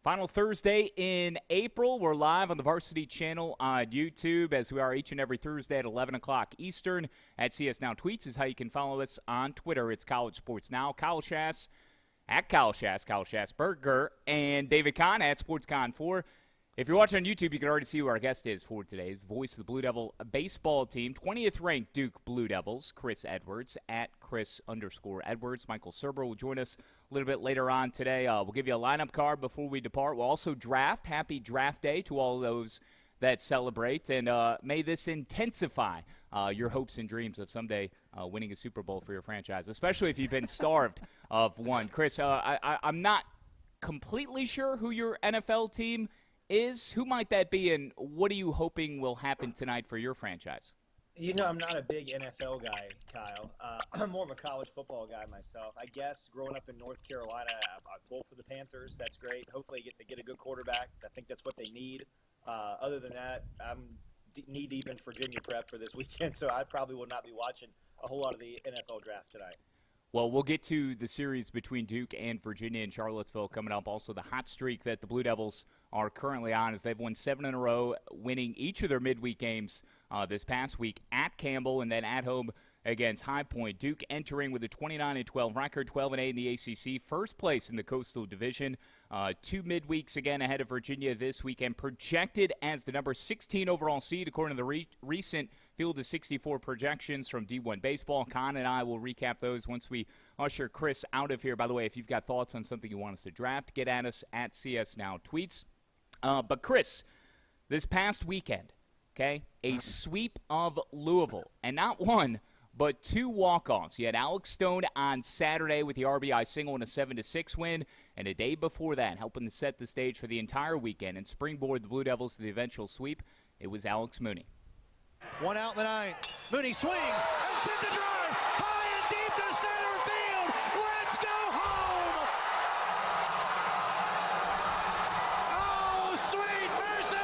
Final Thursday in April. We're live on the Varsity Channel on YouTube, as we are each and every Thursday at 11 o'clock Eastern. At CS Now Tweets is how you can follow us on Twitter. It's College Sports Now. Kyle Schass at Kyle Schassburger, and David Kahn at SportsCon4. If you're watching on YouTube, you can already see who our guest is for today's voice of the Blue Devil baseball team. 20th ranked Duke Blue Devils, Chris Edwards, at Chris_Edwards. Michael Surber will join us a little bit later on today. We'll give you a lineup card before we depart. We'll also draft. Happy draft day to all of those that celebrate. And may this intensify your hopes and dreams of someday winning a Super Bowl for your franchise, especially if you've been starved of one. Chris, I'm not completely sure who your NFL team is. Who might that be, and what are you hoping will happen tonight for your franchise? You know, I'm not a big NFL guy, Kyle. I'm more of a college football guy myself. I guess growing up in North Carolina, I pull for the Panthers. That's great. Hopefully they get a good quarterback. I think that's what they need. Other than that, I'm knee-deep in Virginia prep for this weekend, so I probably will not be watching a whole lot of the NFL draft tonight. Well, we'll get to the series between Duke and Virginia and Charlottesville coming up. Also, the hot streak that the Blue Devils are currently on as they've won 7 in a row, winning each of their midweek games this past week at Campbell and then at home against High Point. Duke entering with a 29-12 record, 12-8 in the ACC, first place in the Coastal Division. 2 midweeks again ahead of Virginia this weekend, projected as the number 16 overall seed according to the recent Field of 64 projections from D1 Baseball. Kahn and I will recap those once we usher Chris out of here. By the way, if you've got thoughts on something you want us to draft, get at us at CS Now Tweets. But Chris, this past weekend, okay, a sweep of Louisville, and not one, but 2 walk-offs. You had Alex Stone on Saturday with the RBI single and a 7-6 win, and a day before that, helping to set the stage for the entire weekend and springboard the Blue Devils to the eventual sweep, it was Alex Mooney. 1 out in the 9th. Mooney swings and sent the drive high and deep to center field. Let's go home. Oh, sweet mercy.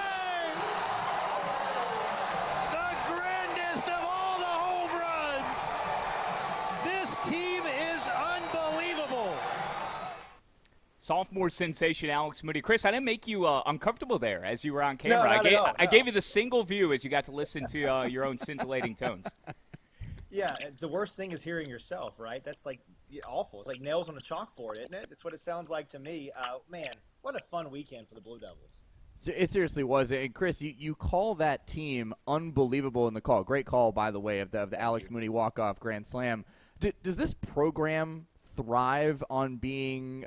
The grandest of all the home runs. This team is unbelievable. Sophomore sensation Alex Mooney. Chris, I didn't make you uncomfortable there as you were on camera. No, not at all, I gave you the single view as you got to listen to your own scintillating tones. Yeah, the worst thing is hearing yourself, right? That's like awful. It's like nails on a chalkboard, isn't it? That's what it sounds like to me. Man, what a fun weekend for the Blue Devils. It seriously was. And Chris, you call that team unbelievable in the call. Great call, by the way, of the Alex Mooney walk-off grand slam. Does this program thrive on being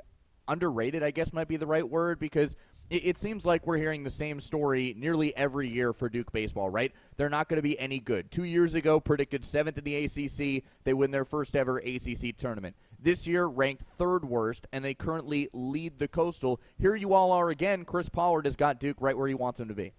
underrated, I guess might be the right word, because it seems like we're hearing the same story nearly every year for Duke baseball, right? They're not going to be any good. 2 years ago, predicted 7th in the ACC. They win their first ever ACC tournament. This year, ranked 3rd worst, and they currently lead the Coastal. Here you all are again. Chris Pollard has got Duke right where he wants them to be.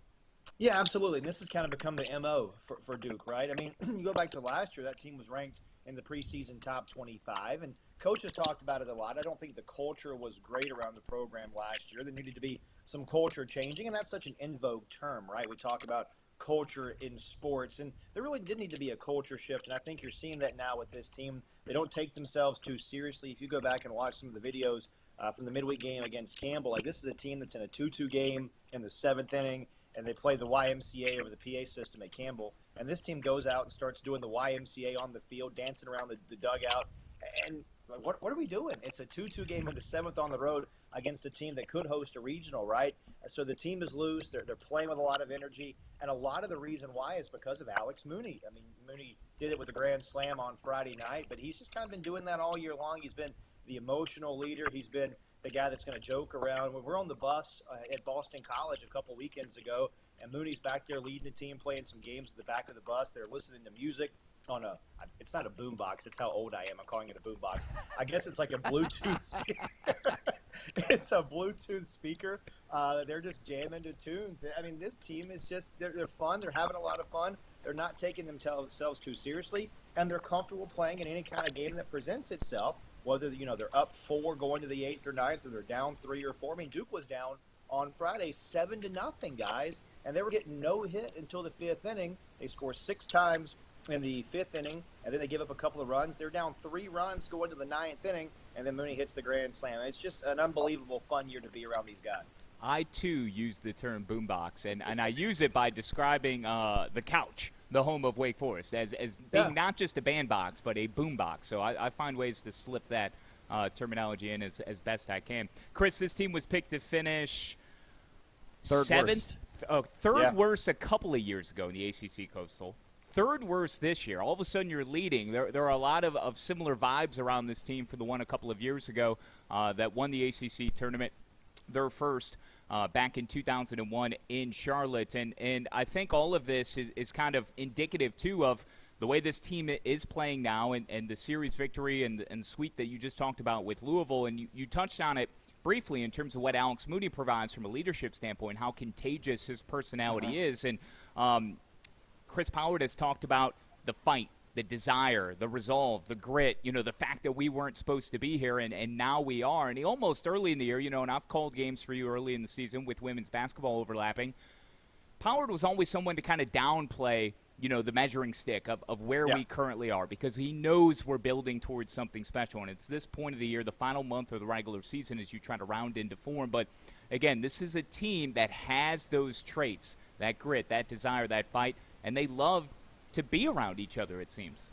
Yeah, absolutely. And this has kind of become the MO for Duke, right? I mean, you go back to last year, that team was ranked in the preseason top 25, and coaches talked about it a lot. I don't think the culture was great around the program last year. There needed to be some culture changing, and that's such an in vogue term, right? We talk about culture in sports, and there really did need to be a culture shift, and I think you're seeing that now with this team. They don't take themselves too seriously. If you go back and watch some of the videos from the midweek game against Campbell, like, this is a team that's in a 2-2 game in the 7th inning, and they play the YMCA over the PA system at Campbell, and this team goes out and starts doing the YMCA on the field, dancing around the dugout, and what are we doing? It's a 2-2 game in the 7th on the road against a team that could host a regional, right? So the team is loose. They're playing with a lot of energy, and a lot of the reason why is because of Alex Mooney. I mean, Mooney did it with a grand slam on Friday night, but he's just kind of been doing that all year long. He's been the emotional leader. He's been the guy that's going to joke around. When we're on the bus at Boston College a couple weekends ago, and Mooney's back there leading the team, playing some games at the back of the bus. They're listening to music on it's not a boombox. It's how old I am. I'm calling it a boombox. I guess it's like a Bluetooth speaker. It's a Bluetooth speaker. They're just jamming to tunes. I mean, this team is just, they're fun. They're having a lot of fun. They're not taking themselves too seriously, and they're comfortable playing in any kind of game that presents itself, whether, they're up 4 going to the 8th or 9th, or they're down 3 or 4. I mean, Duke was down on Friday 7-0, guys, and they were getting no hit until the 5th inning. They score 6 times in the 5th inning, and then they give up a couple of runs. They're down 3 runs going to the 9th inning, and then Mooney hits the grand slam. It's just an unbelievable fun year to be around these guys. I, too, use the term boombox, and I use it by describing the couch, the home of Wake Forest, as being not just a bandbox, but a boombox. So I find ways to slip that terminology in as best I can. Chris, this team was picked to finish seventh, third worst a couple of years ago in the ACC Coastal. Third worst this year. All of a sudden you're leading. There are a lot of similar vibes around this team for the one a couple of years ago that won the ACC tournament. Their first back in 2001 in Charlotte. And I think all of this is kind of indicative, too, of the way this team is playing now and the series victory and sweep that you just talked about with Louisville. And you touched on it briefly in terms of what Alex Mooney provides from a leadership standpoint, how contagious his personality is. And Chris Pollard has talked about the fight, the desire, the resolve, the grit, the fact that we weren't supposed to be here and now we are. And he almost early in the year, and I've called games for you early in the season with women's basketball overlapping. Pollard was always someone to kind of downplay, the measuring stick of where we currently are because he knows we're building towards something special. And it's this point of the year, the final month of the regular season as you try to round into form. But, again, this is a team that has those traits, that grit, that desire, that fight, and they love to be around each other, it seems.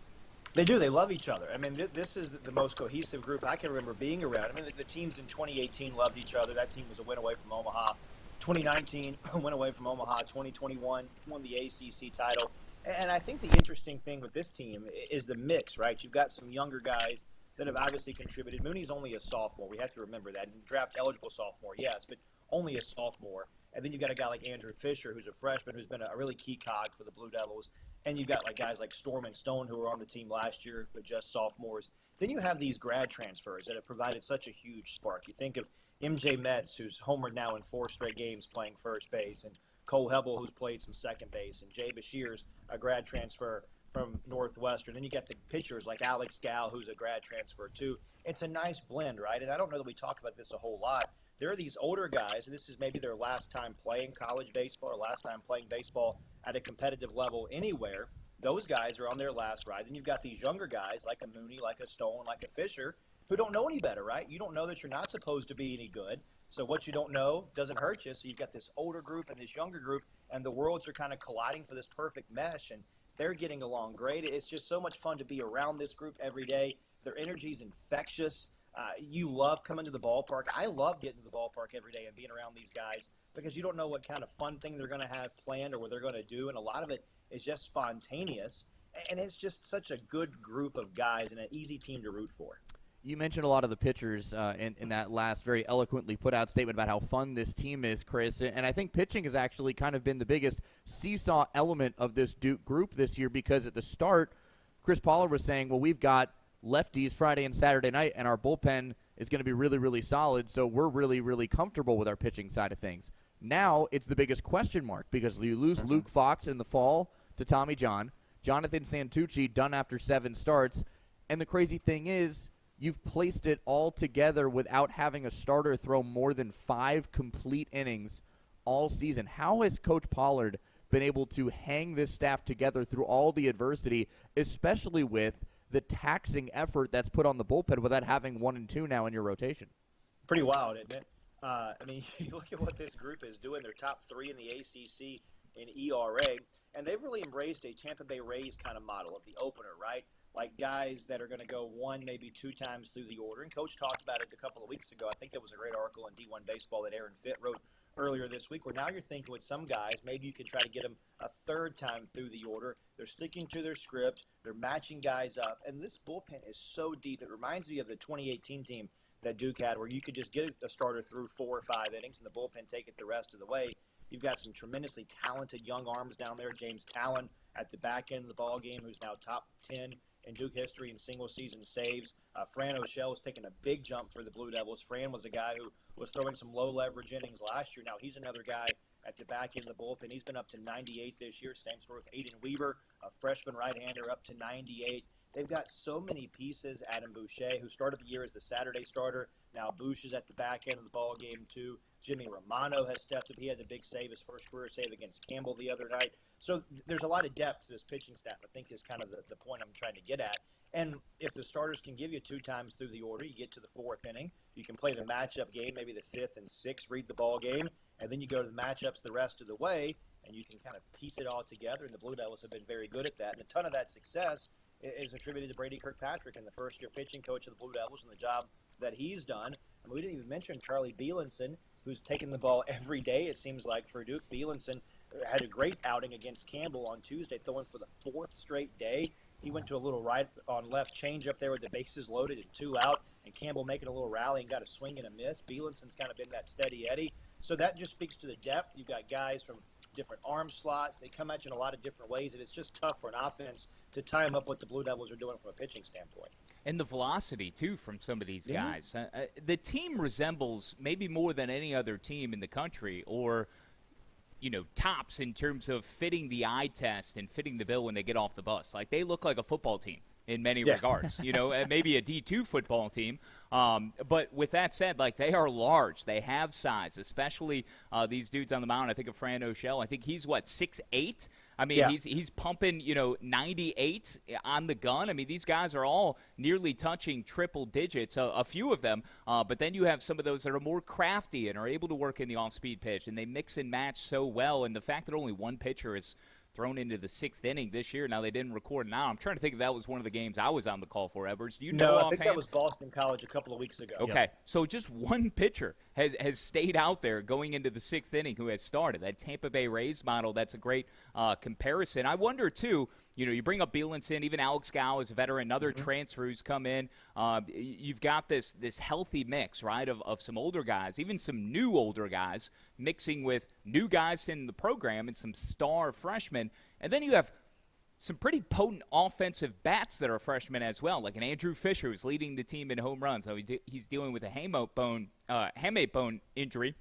They do. They love each other. I mean, this is the most cohesive group I can remember being around. I mean, the teams in 2018 loved each other. That team was a win away from Omaha. 2019 went away from Omaha. 2021 won the ACC title. And I think the interesting thing with this team is the mix, right? You've got some younger guys that have obviously contributed. Mooney's only a sophomore. We have to remember that. Draft-eligible sophomore, yes, but only a sophomore. And then you've got a guy like Andrew Fisher, who's a freshman, who's been a really key cog for the Blue Devils. And you've got guys like Storm and Stone, who were on the team last year, but just sophomores. Then you have these grad transfers that have provided such a huge spark. You think of MJ Metz, who's homered now in 4 straight games playing first base, and Cole Hebel, who's played some second base, and Jay Bashir's a grad transfer from Northwestern. Then you got the pitchers like Alex Gal, who's a grad transfer too. It's a nice blend, right? And I don't know that we talk about this a whole lot. There are these older guys, and this is maybe their last time playing college baseball or last time playing baseball at a competitive level anywhere. Those guys are on their last ride. Then you've got these younger guys like a Mooney, like a Stone, like a Fisher, who don't know any better, right? You don't know that you're not supposed to be any good. So what you don't know doesn't hurt you. So you've got this older group and this younger group, and the worlds are kind of colliding for this perfect mesh, and they're getting along great. It's just so much fun to be around this group every day. Their energy is infectious. You love coming to the ballpark. I love getting to the ballpark every day and being around these guys because you don't know what kind of fun thing they're going to have planned or what they're going to do, and a lot of it is just spontaneous. And it's just such a good group of guys and an easy team to root for. You mentioned a lot of the pitchers in that last very eloquently put out statement about how fun this team is, Chris. And I think pitching has actually kind of been the biggest seesaw element of this Duke group this year because at the start, Chris Pollard was saying, well, we've got lefties Friday and Saturday night, and our bullpen is going to be really, really solid, so we're really, really comfortable with our pitching side of things. Now it's the biggest question mark because you lose Luke Fox in the fall to Tommy John, Jonathan Santucci done after 7 starts, and the crazy thing is you've placed it all together without having a starter throw more than 5 complete innings all season. How has Coach Pollard been able to hang this staff together through all the adversity, especially with the taxing effort that's put on the bullpen without having 1 and 2 now in your rotation? Pretty wild, isn't it? I mean, you look at what this group is doing. They're top 3 in the ACC in ERA, and they've really embraced a Tampa Bay Rays kind of model of the opener, right? Like guys that are going to go 1, maybe 2 times through the order. And Coach talked about it a couple of weeks ago. I think there was a great article in D1 Baseball that Aaron Fitt wrote earlier this week, where now you're thinking with some guys, maybe you can try to get them a 3rd time through the order. They're sticking to their script. They're matching guys up. And this bullpen is so deep. It reminds me of the 2018 team that Duke had, where you could just get a starter through 4 or 5 innings and the bullpen take it the rest of the way. You've got some tremendously talented young arms down there. James Talon at the back end of the ball game, who's now top 10 in Duke history in single-season saves. Fran O'Shell has taken a big jump for the Blue Devils. Fran was a guy who was throwing some low-leverage innings last year. Now he's another guy at the back end of the bullpen. He's been up to 98 this year. Same story with Aiden Weaver, a freshman right-hander, up to 98. They've got so many pieces. Adam Boucher, who started the year as the Saturday starter. Now Bouch is at the back end of the ball game too. Jimmy Romano has stepped up. He had the big save, his first career save against Campbell the other night. So there's a lot of depth to this pitching staff, I think, is kind of the point I'm trying to get at. And if the starters can give you 2 times through the order, you get to the 4th inning, you can play the matchup game, maybe the 5th and 6th, read the ball game, and then you go to the matchups the rest of the way, and you can kind of piece it all together. And the Blue Devils have been very good at that. And a ton of that success is attributed to Brady Kirkpatrick and the first-year pitching coach of the Blue Devils and the job that he's done. And we didn't even mention Charlie Bielenson, who's taken the ball every day, it seems like, for Duke. Bielenson had a great outing against Campbell on Tuesday, throwing for the 4th straight day. He went to a little right on left change up there with the bases loaded and 2 out, and Campbell making a little rally and got a swing and a miss. Bielenson's kind of been that steady Eddie. So that just speaks to the depth. You've got guys from different arm slots. They come at you in a lot of different ways, and it's just tough for an offense to time up what the Blue Devils are doing from a pitching standpoint. And the velocity, too, from some of these guys. The team resembles maybe more than any other team in the country, or tops in terms of fitting the eye test and fitting the bill when they get off the bus. Like, they look like a football team in many regards, maybe a D2 football team. But with that said, like, they are large. They have size, especially these dudes on the mound. I think of Fran O'Shell. I think he's, 6'8"? I mean, he's pumping, 98 on the gun. I mean, these guys are all nearly touching triple digits, a few of them. But then you have some of those that are more crafty and are able to work in the off-speed pitch, and they mix and match so well. And the fact that only one pitcher is thrown into the 6th inning this year. Now, they didn't record now. I'm trying to think if that was one of the games I was on the call for, Edwards. Do you know offhand? I think that was Boston College a couple of weeks ago. Okay, so just one pitcher has stayed out there going into the 6th inning who has started. That Tampa Bay Rays model, that's a great comparison. I wonder, too, you bring up Bielenson, even Alex Gow is a veteran, other transfers come in. You've got this healthy mix, right, of some older guys, even some new older guys, mixing with new guys in the program and some star freshmen. And then you have some pretty potent offensive bats that are freshmen as well, like an Andrew Fisher who's leading the team in home runs. So he's dealing with a hamate bone injury.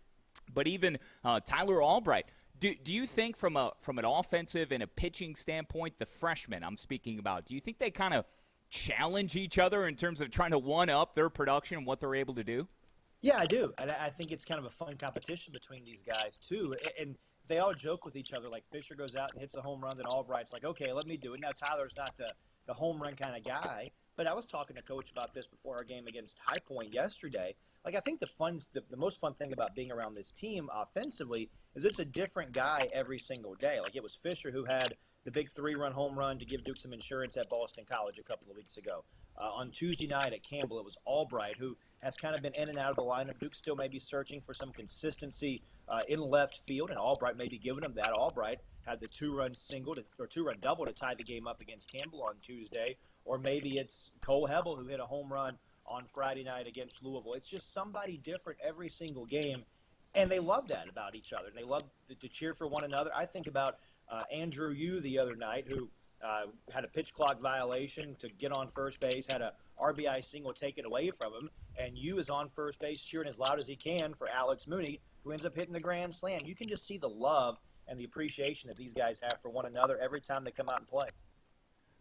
But even Tyler Albright. Do you think from an offensive and a pitching standpoint, the freshmen I'm speaking about, do you think they kind of challenge each other in terms of trying to one-up their production and what they're able to do? Yeah, I do. And I think it's kind of a fun competition between these guys, too. And they all joke with each other. Like, Fisher goes out and hits a home run, then Albright's like, okay, let me do it. Now, Tyler's not the home run kind of guy. But I was talking to Coach about this before our game against High Point yesterday. Like, I think the most fun thing about being around this team offensively is it's a different guy every single day. Like, it was Fisher who had the big 3-run home run to give Duke some insurance at Boston College a couple of weeks ago. On Tuesday night at Campbell, it was Albright, who has kind of been in and out of the lineup. Duke still may be searching for some consistency in left field, and Albright may be giving them that. Albright had the 2-run double to tie the game up against Campbell on Tuesday. Or maybe it's Cole Hebel who hit a home run on Friday night against Louisville. It's just somebody different every single game, and they love that about each other. And they love to cheer for one another. I think about Andrew Yu the other night, who had a pitch clock violation to get on first base, had a RBI single taken away from him, and Yu is on first base cheering as loud as he can for Alex Mooney, who ends up hitting the grand slam. You can just see the love and the appreciation that these guys have for one another every time they come out and play.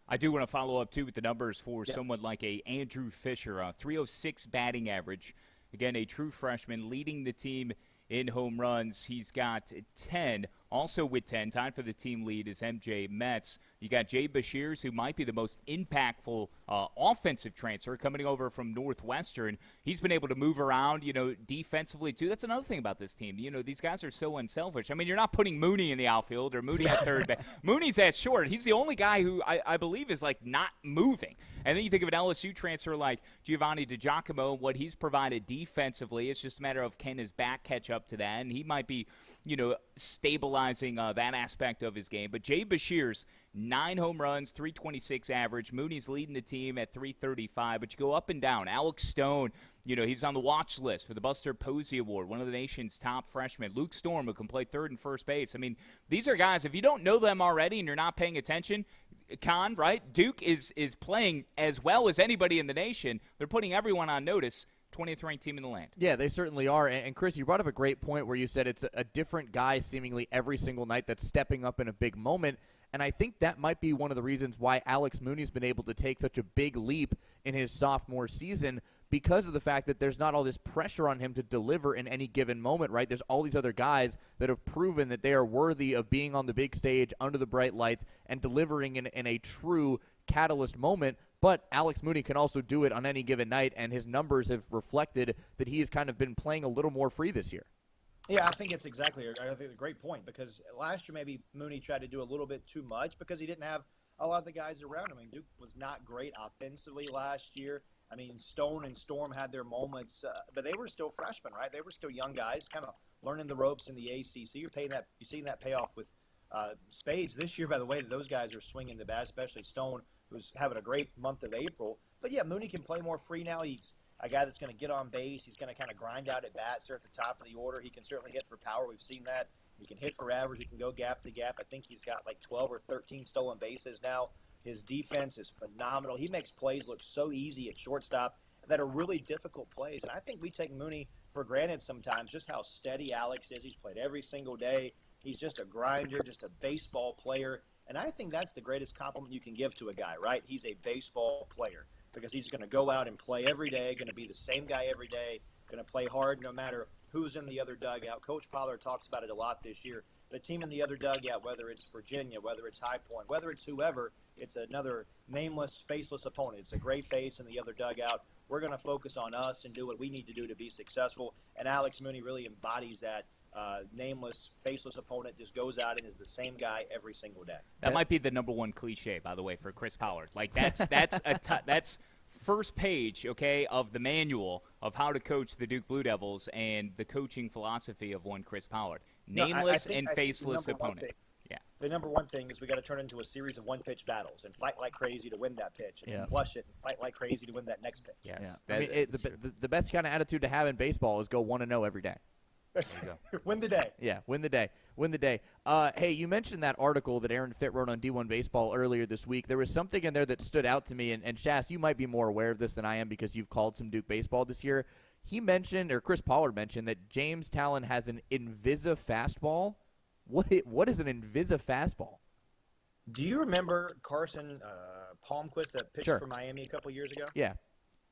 I do want to follow up, too, with the numbers for someone like a Andrew Fisher, a 306 batting average. Again, a true freshman leading the team in home runs. He's got 10. Also with 10, tied for the team lead is MJ Metz. You got Jay Bashirs, who might be the most impactful offensive transfer coming over from Northwestern. He's been able to move around, defensively, too. That's another thing about this team. These guys are so unselfish. I mean, you're not putting Mooney in the outfield or Mooney at third base. Mooney's at short. He's the only guy who I believe is, not moving. And then you think of an LSU transfer like Giovanni DiGiacomo, what he's provided defensively. It's just a matter of can his back catch up to that, and he might be, stabilizing that aspect of his game. But Jay Bashirs, 9 home runs, 326 average. Mooney's leading the team at 335. But you go up and down. Alex Stone, he's on the watch list for the Buster Posey Award, one of the nation's top freshmen. Luke Storm, who can play third and first base. I mean, these are guys, if you don't know them already and you're not paying attention, Kahn, right? Duke is playing as well as anybody in the nation. They're putting everyone on notice. 20th ranked team in the land. Yeah, they certainly are. And Chris, you brought up a great point where you said it's a different guy seemingly every single night that's stepping up in a big moment. And I think that might be one of the reasons why Alex Mooney's been able to take such a big leap in his sophomore season, because of the fact that there's not all this pressure on him to deliver in any given moment, right? There's all these other guys that have proven that they are worthy of being on the big stage under the bright lights and delivering in a true catalyst moment. But Alex Mooney can also do it on any given night, and his numbers have reflected that he has kind of been playing a little more free this year. Yeah, I think it's a great point, because last year maybe Mooney tried to do a little bit too much because he didn't have a lot of the guys around him. I mean, Duke was not great offensively last year. I mean, Stone and Storm had their moments, but they were still freshmen, right? They were still young guys, kind of learning the ropes in the ACC. You're seeing that payoff with Spades this year. By the way, that those guys are swinging the bat, especially Stone, who's having a great month of April. But yeah, Mooney can play more free now. He's a guy that's going to get on base. He's going to kind of grind out at bats there at the top of the order. He can certainly hit for power. We've seen that. He can hit for average. He can go gap to gap. I think he's got like 12 or 13 stolen bases now. His defense is phenomenal. He makes plays look so easy at shortstop that are really difficult plays. And I think we take Mooney for granted sometimes, just how steady Alex is. He's played every single day. He's just a grinder, just a baseball player. And I think that's the greatest compliment you can give to a guy, right? He's a baseball player, because he's going to go out and play every day, going to be the same guy every day, going to play hard no matter who's in the other dugout. Coach Pollard talks about it a lot this year. The team in the other dugout, whether it's Virginia, whether it's High Point, whether it's whoever, it's another nameless, faceless opponent. It's a gray face in the other dugout. We're going to focus on us and do what we need to do to be successful. And Alex Mooney really embodies that. Nameless, faceless opponent, just goes out and is the same guy every single day. That might be the number one cliche, by the way, for Chris Pollard. Like that's that's first page, okay, of the manual of how to coach the Duke Blue Devils and the coaching philosophy of one Chris Pollard. Nameless and faceless opponent. Yeah. The number one thing is we got to turn into a series of one-pitch battles and fight like crazy to win that pitch, and flush it and fight like crazy to win that next pitch. Yes. Yeah. I mean, the best kind of attitude to have in baseball is go 1-0 every day. There you go. Win the day. Yeah, win the day. Win the day. Hey, you mentioned that article that Aaron Fitt wrote on D1 Baseball earlier this week. There was something in there that stood out to me, and Shass, you might be more aware of this than I am because you've called some Duke baseball this year. He mentioned, or Chris Pollard mentioned, that James Talon has an Invisa fastball. What is an Invisa fastball? Do you remember Carson Palmquist that pitched for Miami a couple years ago? Yeah.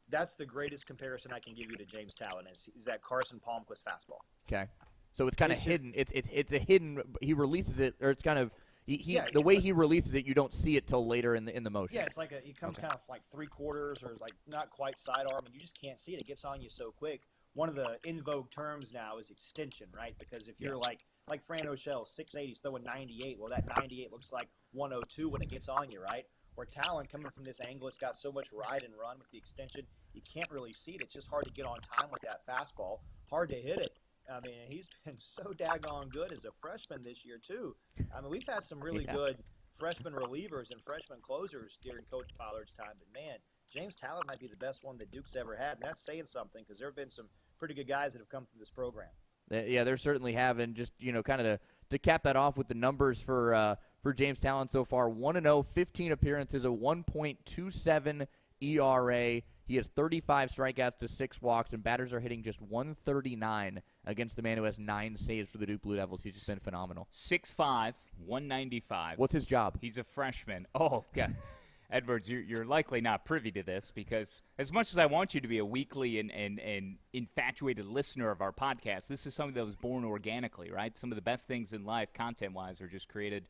That's the greatest comparison I can give you to James Talon is that Carson Palmquist fastball. Okay. So it's kind of hidden. It's a hidden. He releases it, or it's kind of the way he releases it. You don't see it till later in the motion. Yeah, it's like he comes kind of like 3/4 or like not quite sidearm, and you just can't see it. It gets on you so quick. One of the in vogue terms now is extension, right? Because if you're like Fran O'Shell, 6'8", he's throwing 98. Well, that 98 looks like 102 when it gets on you, right? Where Talon coming from this angle, it's got so much ride and run with the extension, you can't really see it. It's just hard to get on time with that fastball. Hard to hit it. I mean, he's been so daggone good as a freshman this year, too. I mean, we've had some really good freshman relievers and freshman closers during Coach Pollard's time. But, man, James Talon might be the best one that Duke's ever had. And that's saying something because there have been some pretty good guys that have come through this program. Yeah, there certainly have. And just, kind of to cap that off with the numbers for James Talon so far, 1-0, 15 appearances, a 1.27 ERA. He has 35 strikeouts to 6 walks, and batters are hitting just 139 against the man who has 9 saves for the Duke Blue Devils. He's just been phenomenal. 6'5", 195. What's his job? He's a freshman. Oh, God. Edwards, you're likely not privy to this because as much as I want you to be a weekly and infatuated listener of our podcast, this is something that was born organically, right? Some of the best things in life, content-wise, are just created,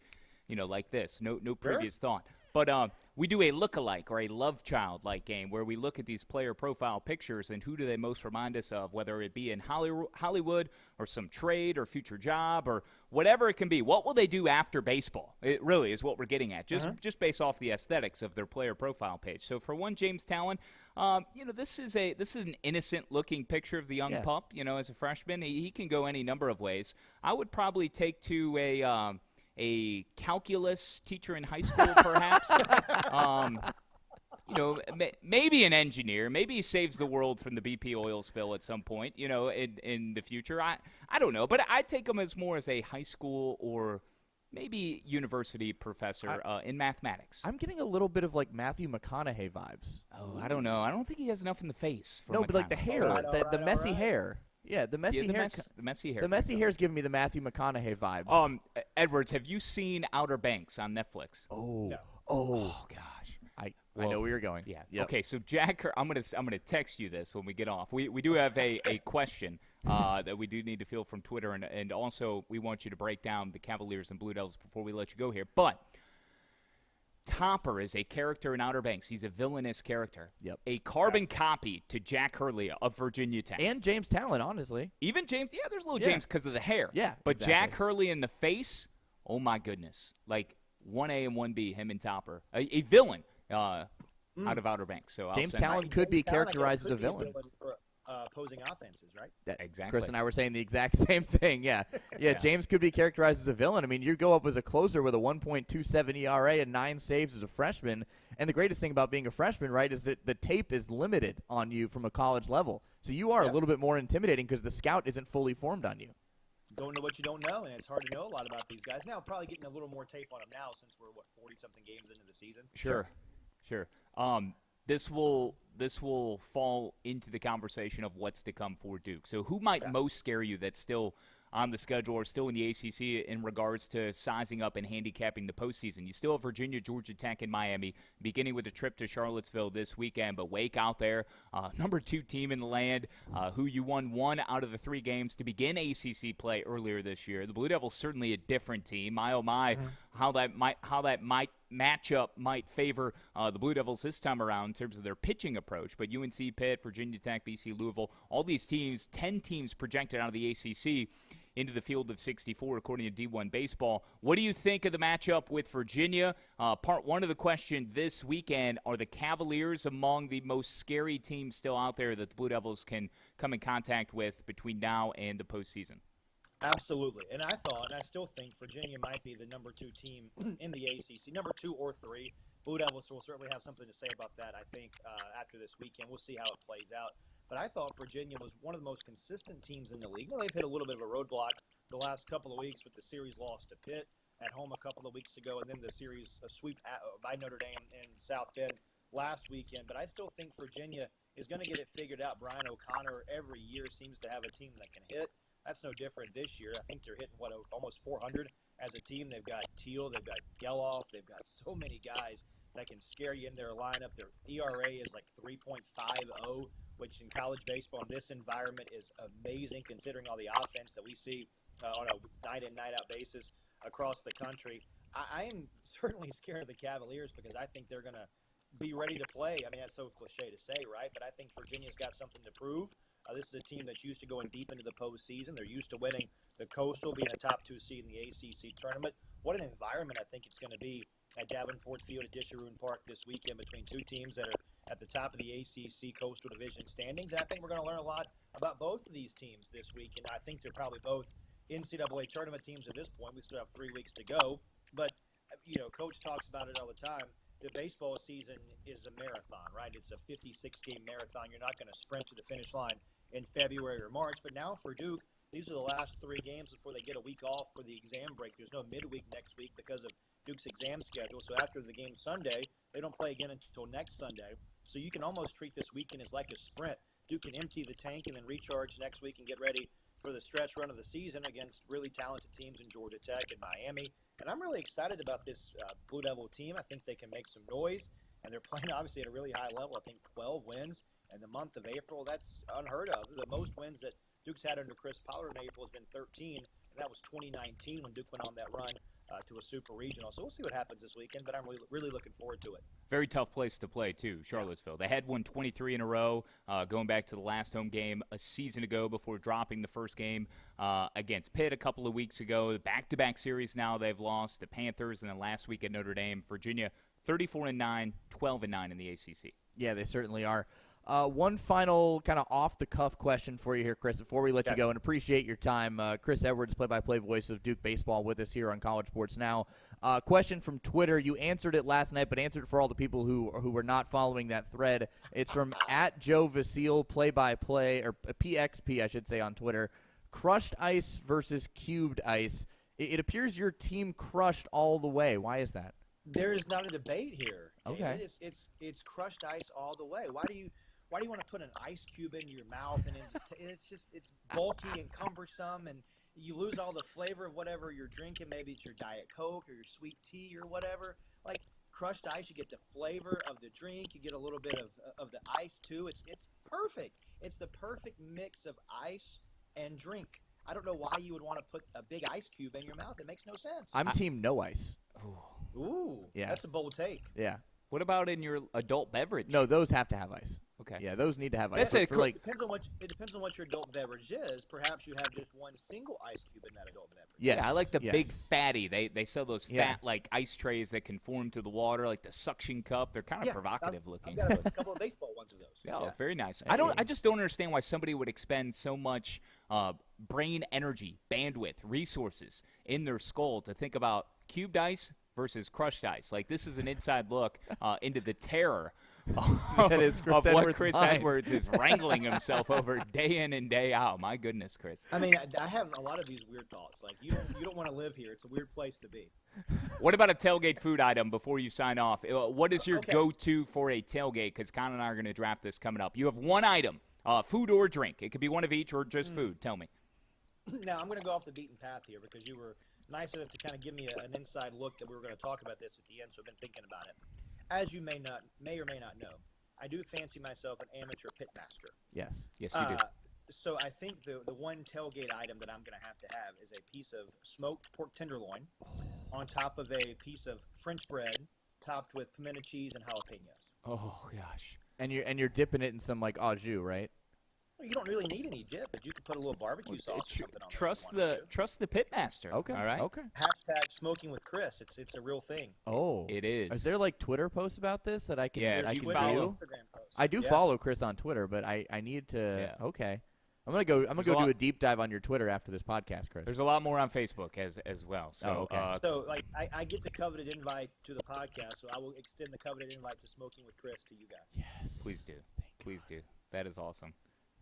like this. No previous thought. But we do a look-alike or a love child-like game where we look at these player profile pictures and who do they most remind us of, whether it be in Hollywood or some trade or future job or whatever it can be. What will they do after baseball? It really is what we're getting at, just based off the aesthetics of their player profile page. So for one, James Talon, this is an innocent-looking picture of the young pup. As a freshman, he can go any number of ways. I would probably take to a calculus teacher in high school, perhaps. Maybe an engineer. Maybe he saves the world from the BP oil spill at some point, in the future. I don't know. But I take him as more as a high school or maybe university professor in mathematics. I'm getting a little bit of, like, Matthew McConaughey vibes. Oh, I don't know. I don't think he has enough in the face. No, but, like, the hair, the messy hair. Yeah, the messy hair. The messy hair. The messy hair is giving me the Matthew McConaughey vibes. Edwards, have you seen Outer Banks on Netflix? Oh, no. Oh gosh. I know where you're going. Yeah. Yep. Okay, so Jack, I'm gonna text you this when we get off. We do have a question that we do need to field from Twitter, and also we want you to break down the Cavaliers and Blue Devils before we let you go here. But Topper is a character in Outer Banks. He's a villainous character. Yep. A carbon copy to Jack Hurley of Virginia Tech. And James Talon, honestly. Even James, there's a little James because of the hair. Yeah, but exactly. Jack Hurley in the face, oh my goodness. Like 1A and 1B, him and Topper. A villain out of Outer Banks. So James Talon could be characterized as a villain. For opposing offenses, right? Exactly. Chris and I were saying the exact same thing. Yeah. James could be characterized as a villain. I mean, you go up as a closer with a 1.27 ERA and 9 saves as a freshman. And the greatest thing about being a freshman, right, is that the tape is limited on you from a college level. So you are a little bit more intimidating because the scout isn't fully formed on you. Going to what you don't know, and it's hard to know a lot about these guys. Now, probably getting a little more tape on them now since we're, 40-something games into the season? Sure. This will fall into the conversation of what's to come for Duke. So who might most scare you that's still on the schedule or still in the ACC in regards to sizing up and handicapping the postseason? You still have Virginia, Georgia Tech, and Miami, beginning with a trip to Charlottesville this weekend. But Wake out there, number 2 team in the land, who you won 1 out of the 3 games to begin ACC play earlier this year. The Blue Devils certainly a different team. My oh my, how that matchup might favor the Blue Devils this time around in terms of their pitching approach. But UNC, Pitt, Virginia Tech, BC, Louisville, all these teams, 10 teams projected out of the ACC into the field of 64, according to D1 Baseball. What do you think of the matchup with Virginia? Part 1 of the question this weekend, are the Cavaliers among the most scary teams still out there that the Blue Devils can come in contact with between now and the postseason? Absolutely. And I thought, and I still think, Virginia might be the number 2 team in the ACC, number 2 or 3. Blue Devils will certainly have something to say about that, I think, after this weekend. We'll see how it plays out. But I thought Virginia was one of the most consistent teams in the league. Well, they've hit a little bit of a roadblock the last couple of weeks with the series loss to Pitt at home a couple of weeks ago, and then the series sweep by Notre Dame in South Bend last weekend. But I still think Virginia is going to get it figured out. Brian O'Connor every year seems to have a team that can hit. That's no different this year. I think they're hitting, almost 400 as a team. They've got Teal, they've got Geloff, they've got so many guys that can scare you in their lineup. Their ERA is like 3.50, which in college baseball in this environment is amazing considering all the offense that we see on a night-in, night-out basis across the country. I am certainly scared of the Cavaliers because I think they're going to be ready to play. I mean, that's so cliche to say, right? But I think Virginia's got something to prove. This is a team that's used to going deep into the postseason. They're used to winning the Coastal, being a top 2 seed in the ACC tournament. What an environment I think it's going to be at Davenport Field at Disharoon Park this weekend between 2 teams that are at the top of the ACC Coastal Division standings. And I think we're going to learn a lot about both of these teams this week, and I think they're probably both NCAA tournament teams at this point. We still have 3 weeks to go. But, Coach talks about it all the time. The baseball season is a marathon, right? It's a 56-game marathon. You're not going to sprint to the finish line in February or March. But now for Duke, these are the last 3 games before they get a week off for the exam break. There's no midweek next week because of Duke's exam schedule. So after the game Sunday, they don't play again until next Sunday. So you can almost treat this weekend as like a sprint. Duke can empty the tank and then recharge next week and get ready for the stretch run of the season against really talented teams in Georgia Tech and Miami. And I'm really excited about this Blue Devil team. I think they can make some noise, and they're playing obviously at a really high level. I think 12 wins in the month of April. That's unheard of. The most wins that Duke's had under Chris Pollard in April has been 13, and that was 2019 when Duke went on that run to a super regional. So we'll see what happens this weekend, but I'm really looking forward to it. Very tough place to play, too, Charlottesville. They had won 23 in a row, going back to the last home game a season ago before dropping the first game against Pitt a couple of weeks ago. Back-to-back series now they've lost the Panthers, and then last week at Notre Dame. Virginia, 34-9, 12-9 in the ACC. Yeah, they certainly are. One final kind of off-the-cuff question for you here, Chris, before we let you go, and appreciate your time. Chris Edwards, play-by-play voice of Duke Baseball, with us here on College Sports Now. Question from Twitter. You answered it last night, but answered it for all the people who were not following that thread. It's from @JoeVasile, play-by-play, or PXP, I should say, on Twitter. Crushed ice versus cubed ice. It appears your team crushed all the way. Why is that? There is not a debate here. Okay. It's crushed ice all the way. Why do you want to put an ice cube in your mouth and it's bulky and cumbersome, and you lose all the flavor of whatever you're drinking? Maybe it's your Diet Coke or your sweet tea or whatever. Like crushed ice, you get the flavor of the drink. You get a little bit of the ice too. It's perfect. It's the perfect mix of ice and drink. I don't know why you would want to put a big ice cube in your mouth. It makes no sense. I'm team no ice. Ooh, Yeah. that's a bold take. Yeah. What about in your adult beverage? No, those have to have ice. Okay. Yeah, those need to have That's ice. a But for like, It depends on what your adult beverage is. Perhaps you have just one single ice cube in that adult beverage. yes, Yeah, I like the yes. big fatty. They sell those fat Yeah. like ice trays that conform to the water, like the suction cup. They're kind of provocative looking. I've got a couple of baseball ones of those. Yeah, very nice. Hey. I just don't understand why somebody would expend so much brain energy, bandwidth, resources in their skull to think about cubed ice versus crushed ice. Like, this is an inside look into the terror That is Chris of what Edwards' Chris mind. Edwards is wrangling himself over day in and day out. My goodness, Chris. I mean, I have a lot of these weird thoughts. Like, you don't want to live here. It's a weird place to be. What about a tailgate food item before you sign off? What is your Okay. go-to for a tailgate? Because Kahn and I are going to draft this coming up. You have one item, food or drink. It could be one of each or just food. Tell me. Now, I'm going to go off the beaten path here because you were nice enough to kind of give me an inside look that we were going to talk about this at the end, so I've been thinking about it. As you may or may not know, I do fancy myself an amateur pitmaster. Yes. Yes, you do. So I think the one tailgate item that I'm going to have is a piece of smoked pork tenderloin on top of a piece of French bread topped with pimento cheese and jalapenos. Oh, gosh. And you're dipping it in some like au jus, right? Well, you don't really need any dip, but you could put a little barbecue sauce or something on Trust there if you wanted trust the pitmaster. Okay. All right. Okay. to. Hashtag smoking with Chris. It's a real thing. Oh. It is. Is there like Twitter posts about this that I can Yeah, if I you can Twitter follow- and do? Instagram posts. I do Yeah. follow Chris on Twitter, but I need to. Yeah. Okay. I'm gonna go There's do a lot- a deep dive on your Twitter after this podcast, Chris. There's a lot more on Facebook as well. So, Oh, okay. So, like, I get the coveted invite to the podcast, so I will extend the coveted invite to Smoking with Chris to you guys. Yes. please do. Please do. That is awesome.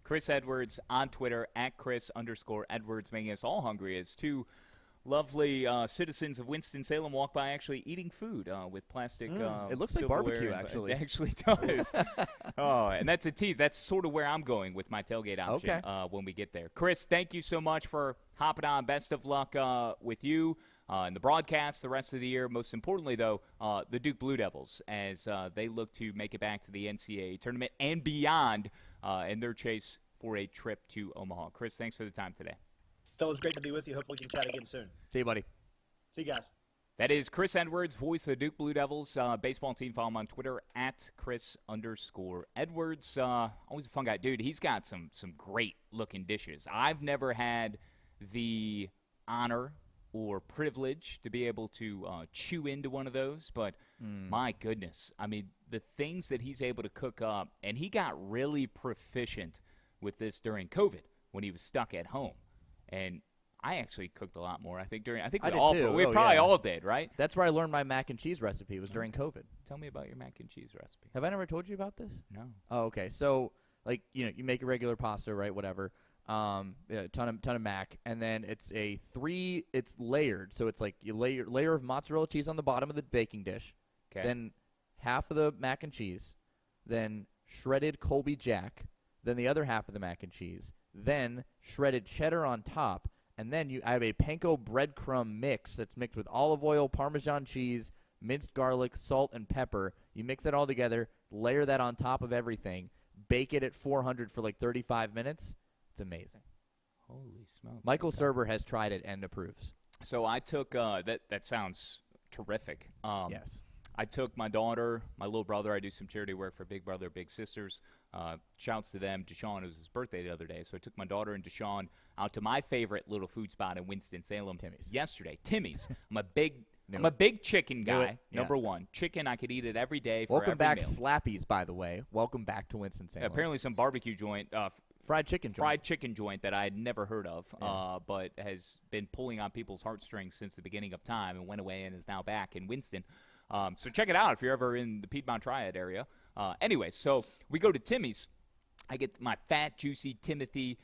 Chris Edwards on Twitter, at Chris_Edwards, making us all hungry as two lovely citizens of Winston-Salem walk by actually eating food with plastic It looks like silverware barbecue, and- actually. It actually does. Oh, and that's a tease. That's sort of where I'm going with my tailgate option Okay. when we get there. Chris, thank you so much for hopping on. Best of luck with you in the broadcast the rest of the year. Most importantly, though, the Duke Blue Devils as they look to make it back to the NCAA tournament and beyond in their chase for a trip to Omaha. Chris, thanks for the time today. Fellas, great to be with you. Hope we can chat again soon. See you, buddy. See you guys. That is Chris Edwards, voice of the Duke Blue Devils baseball team. Follow him on Twitter at Chris_Edwards. Always a fun guy. Dude, he's got some great looking dishes. I've never had the honor or privilege to be able to chew into one of those, but my goodness. I mean, the things that he's able to cook up, and he got really proficient with this during COVID when he was stuck at home. And I actually cooked a lot more. I think we I did all too. we Oh, probably yeah. all did, right? That's where I learned my mac and cheese recipe. Was during COVID. Tell me about your mac and cheese recipe. Have I never told you about this? No. Oh, okay. So, like, you make a regular pasta, right? Whatever. Yeah, ton of mac, and then it's it's layered. So it's like you layer of mozzarella cheese on the bottom of the baking dish, Okay. then half of the mac and cheese, then shredded Colby Jack, then the other half of the mac and cheese, then shredded cheddar on top, and then I have a panko breadcrumb mix that's mixed with olive oil, Parmesan cheese, minced garlic, salt, and pepper. You mix it all together, layer that on top of everything, bake it at 400 for like 35 minutes. It's amazing. Holy smokes. Michael Okay. Surber has tried it and approves. So I took that sounds terrific. Yes. I took my daughter, my little brother. I do some charity work for Big Brother, Big Sisters. Shouts to them. Deshaun, it was his birthday the other day. So I took my daughter and Deshaun out to my favorite little food spot in Winston-Salem Timmy's. yesterday. Timmy's. I'm a big Knew chicken Knew it. guy, Yeah. number one. Chicken, I could eat it every day for Welcome every back, meal. Slappies, by the way. Welcome back to Winston-Salem. Apparently some barbecue joint, fried chicken joint. fried chicken joint that I had never heard of, Yeah. but has been pulling on people's heartstrings since the beginning of time and went away and is now back in Winston. So check it out if you're ever in the Piedmont Triad area. Anyway, so we go to Timmy's. I get my fat, juicy Timothy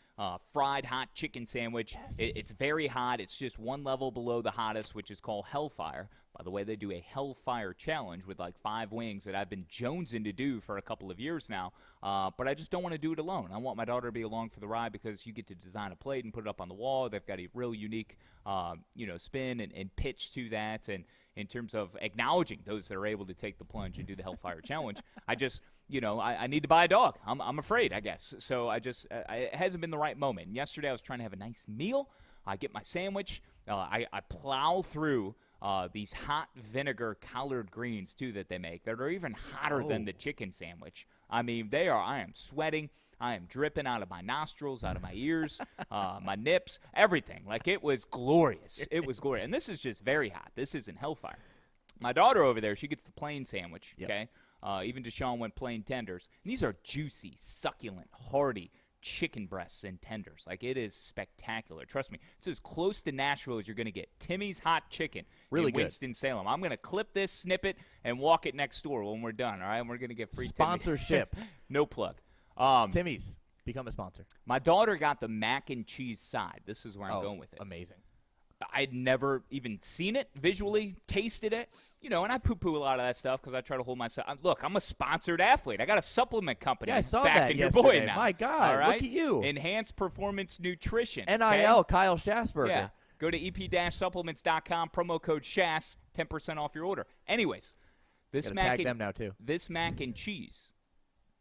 fried hot chicken sandwich. It's very hot. It's just one level below the hottest, which is called Hellfire. By the way, they do a Hellfire challenge with like 5 wings that I've been jonesing to do for a couple of years now. But I just don't want to do it alone. I want my daughter to be along for the ride because you get to design a plate and put it up on the wall. They've got a real unique, spin and pitch to that. And in terms of acknowledging those that are able to take the plunge and do the Hellfire challenge, I just I need to buy a dog. I'm afraid, I guess. So it hasn't been the right moment. And yesterday I was trying to have a nice meal. I get my sandwich. I plow through these hot vinegar collard greens, too, that they make that are even hotter than the chicken sandwich. I mean, I am sweating. I am dripping out of my nostrils, out of my ears, my nips, everything. Like, it was glorious. It was glorious. And this is just very hot. This isn't hellfire. My daughter over there, she gets the plain sandwich, okay? Even Deshaun went plain tenders. And these are juicy, succulent, hearty chicken breasts and tenders. Like, it is spectacular. Trust me, it's as close to Nashville as you're going to get. Timmy's Hot Chicken in Winston-Salem. I'm going to clip this snippet and walk it next door when we're done, all right? And we're going to get free sponsorship. No plug. Timmy's, become a sponsor. My daughter got the mac and cheese side. This is where I'm going with it. Amazing. I'd never even seen it visually, tasted it, and I poo-poo a lot of that stuff because I try to hold myself. Look, I'm a sponsored athlete. I got a supplement company. Yeah, I saw back that in yesterday. Your boy now. My God, all right? look at you. Enhanced Performance Nutrition. NIL, okay? Kyle Schassburger. Yeah. Go to ep-supplements.com, promo code SHASS, 10% off your order. Anyways, this tag them now too. This mac and cheese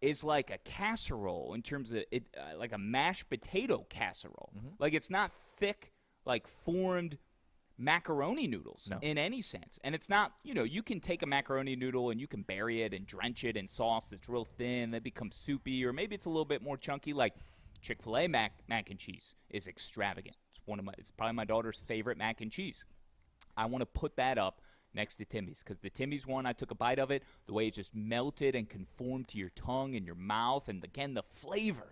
is like a casserole in terms of it, like a mashed potato casserole. Like, it's not thick, like formed macaroni noodles in any sense. And it's not, you can take a macaroni noodle and you can bury it and drench it in sauce that's real thin, that becomes soupy, or maybe it's a little bit more chunky. Like Chick-fil-A mac and cheese is extravagant. It's probably my daughter's favorite mac and cheese. I want to put that up next to Timmy's, because the Timmy's one, I took a bite of it, the way it just melted and conformed to your tongue and your mouth, and again, the flavor.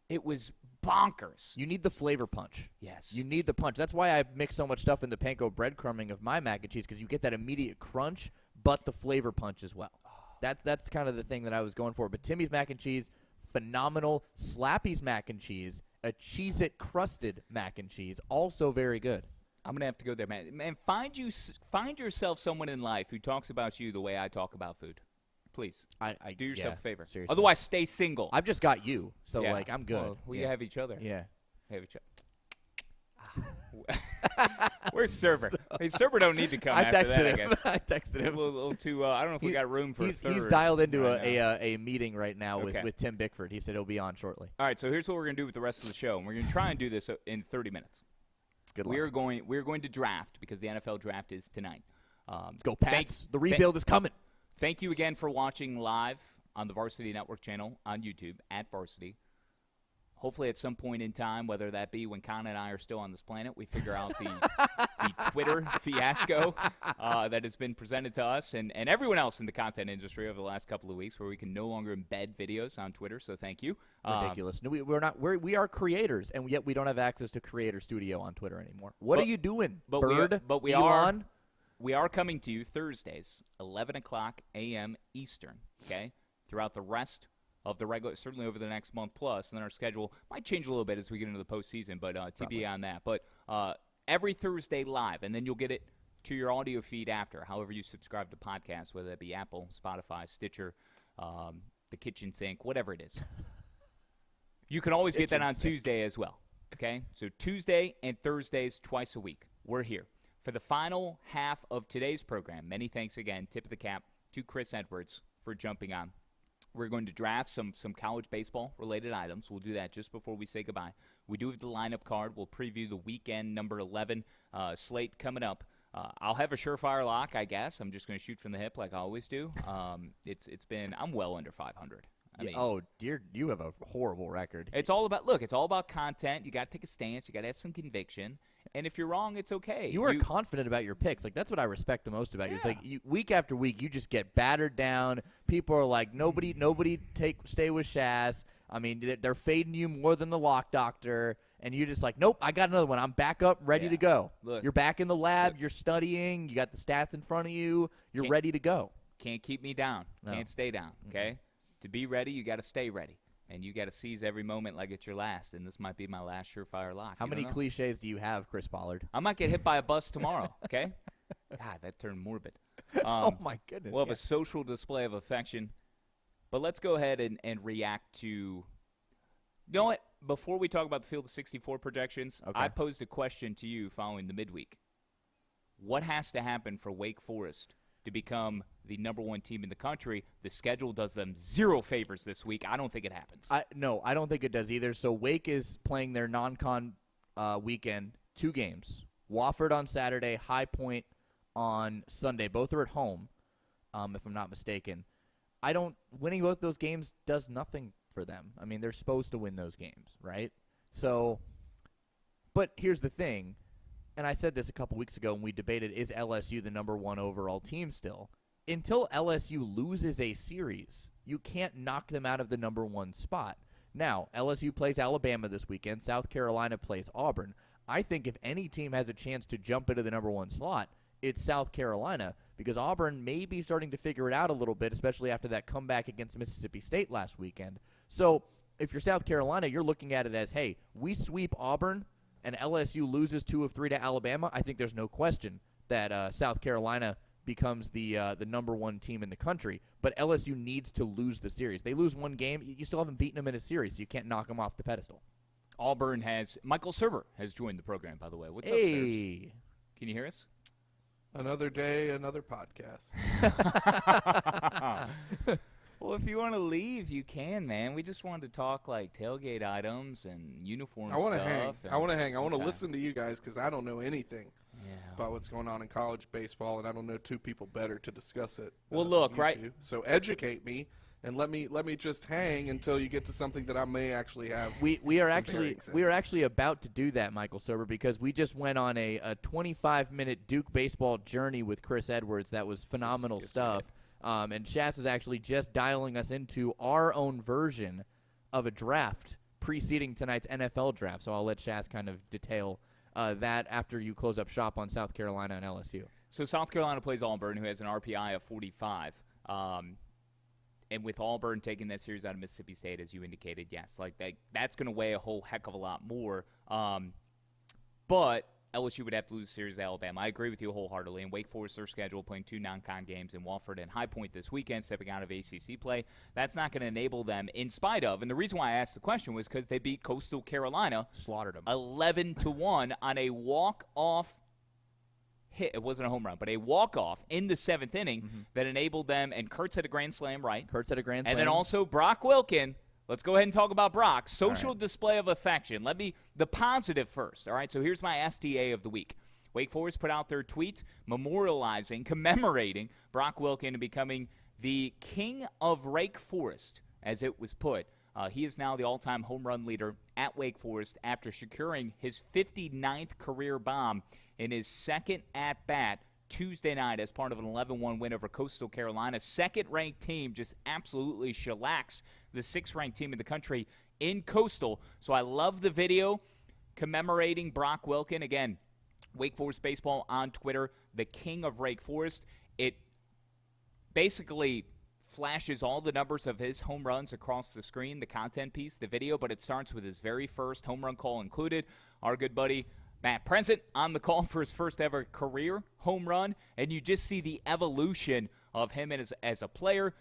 It was bonkers. You need the flavor punch. Yes. You need the punch. That's why I mix so much stuff in the panko breadcrumbing of my mac and cheese, because you get that immediate crunch, but the flavor punch as well. That's kind of the thing that I was going for. But Timmy's mac and cheese, phenomenal. Slappy's mac and cheese, a Cheez-It crusted mac and cheese, also very good. I'm going to have to go there, man. Man, find yourself someone in life who talks about you the way I talk about food. Please. I do yourself a favor. Seriously. Otherwise, stay single. I've just got you, so, I'm good. Well, we have each other. Yeah. We have each other. Where's Surber? Hey, Surber don't need to come after that, I guess. I texted him. A little too, I don't know if we got room for a third. He's dialed into right a meeting right now with Tim Bickford. He said he'll be on shortly. All right, so here's what we're going to do with the rest of the show. And we're going to try and do this in 30 minutes. Good luck. We're going to draft, because the NFL draft is tonight. Let's go, Pats. The rebuild is coming. Thank you again for watching live on the Varsity Network channel on YouTube, at Varsity. Hopefully at some point in time, whether that be when Kahn and I are still on this planet, we figure out the Twitter fiasco that has been presented to us and everyone else in the content industry over the last couple of weeks, where we can no longer embed videos on Twitter, so thank you. Ridiculous. No, we are creators, and yet we don't have access to Creator Studio on Twitter anymore. What are you doing, Bird? We are coming to you Thursdays, 11 o'clock a.m. Eastern, okay, throughout the rest of the regular, certainly over the next month plus, and then our schedule might change a little bit as we get into the postseason, but TBA on that. But every Thursday live, and then you'll get it to your audio feed after, however you subscribe to podcasts, whether that be Apple, Spotify, Stitcher, the kitchen sink, whatever it is. You can always get that on Tuesday as well, okay? So Tuesday and Thursdays twice a week. We're here. For the final half of today's program, many thanks again, tip of the cap to Chris Edwards for jumping on. We're going to draft some college baseball-related items. We'll do that just before we say goodbye. We do have the lineup card. We'll preview the weekend number 11 slate coming up. I'll have a surefire lock, I guess. I'm just going to shoot from the hip like I always do. I'm well under 500. I mean, you have a horrible record. It's all about content. You got to take a stance. You got to have some conviction. And if you're wrong, it's okay. You are confident about your picks. Like, that's what I respect the most about you. It's like week after week, you just get battered down. People are like, nobody stay with Shass. I mean, they're fading you more than the lock doctor. And you're just like, nope, I got another one. I'm back up, ready to go. Look, you're back in the lab. You're studying. You got the stats in front of you. You're ready to go. Can't keep me down. No. Can't stay down, okay? Mm-hmm. To be ready, you got to stay ready. And you got to seize every moment like it's your last, and this might be my last surefire lock. How many cliches do you have, Chris Pollard? I might get hit by a bus tomorrow, okay? God, that turned morbid. Oh, my goodness. We'll have a social display of affection. But let's go ahead and react to – you know what? Before we talk about the Field of 64 projections, I posed a question to you following the midweek. What has to happen for Wake Forest to become the number one team in the country? The schedule does them zero favors this week. I don't think it happens. No, I don't think it does either. So Wake is playing their non-con weekend, 2 games. Wofford on Saturday, High Point on Sunday. Both are at home, if I'm not mistaken. Winning both those games does nothing for them. I mean, they're supposed to win those games, right? So, but here's the thing, and I said this a couple weeks ago when we debated, is LSU the number one overall team still? Until LSU loses a series, you can't knock them out of the number one spot. Now, LSU plays Alabama this weekend. South Carolina plays Auburn. I think if any team has a chance to jump into the number one slot, it's South Carolina, because Auburn may be starting to figure it out a little bit, especially after that comeback against Mississippi State last weekend. So if you're South Carolina, you're looking at it as, hey, we sweep Auburn and LSU loses 2 of 3 to Alabama. I think there's no question that South Carolina becomes the number one team in the country. But LSU needs to lose the series. They lose one game, you still haven't beaten them in a series, so you can't knock them off the pedestal. Auburn has – Michael Surber has joined the program, by the way. What's up, Hey. Sirs? Can you hear us? Another day, another podcast. Well, if you want to leave, you can, man. We just wanted to talk like tailgate items and uniform stuff. I want to hang. I want to hang. I want to Okay. listen to you guys because I don't know anything Yeah. about what's going on in college baseball, and I don't know two people better to discuss it. Well, than look, you right- two. So educate me and let me just hang until you get to something that I may actually have. We are some actually bearings in. we are actually about to do that, Michael Surber, because we just went on a 25-minute Duke baseball journey with Chris Edwards. That was phenomenal Yes, stuff. And Shass is actually just dialing us into our own version of a draft preceding tonight's NFL draft. So I'll let Shass kind of detail that after you close up shop on South Carolina and LSU. So South Carolina plays Auburn, who has an RPI of 45. And with Auburn taking that series out of Mississippi State, as you indicated, yes, like that's going to weigh a whole heck of a lot more. But LSU would have to lose the series to Alabama. I agree with you wholeheartedly. And Wake Forest, their schedule, playing 2 non-con games in Wofford and High Point this weekend, stepping out of ACC play. That's not going to enable them, in spite of, and the reason why I asked the question was because they beat Coastal Carolina Slaughtered them. 11-1 on a walk-off hit. It wasn't a home run, but a walk-off in the 7th inning that enabled them, and Kurtz had a grand slam, right? Kurtz had a grand slam. And then also Brock Wilkin. Let's go ahead and talk about Brock. Social display of affection. The positive first. All right, so here's my SDA of the week. Wake Forest put out their tweet memorializing, commemorating Brock Wilkin becoming the king of Wake Forest, as it was put. He is now the all-time home run leader at Wake Forest after securing his 59th career bomb in his second at-bat Tuesday night as part of an 11-1 win over Coastal Carolina. Second-ranked team just absolutely shellacks the 6th-ranked team in the country in Coastal. So I love the video commemorating Brock Wilkin. Again, Wake Forest Baseball on Twitter, the king of Wake Forest. It basically flashes all the numbers of his home runs across the screen, the content piece, the video, but it starts with his very first home run call included. Our good buddy Matt Present on the call for his first ever career home run, and you just see the evolution of him as a player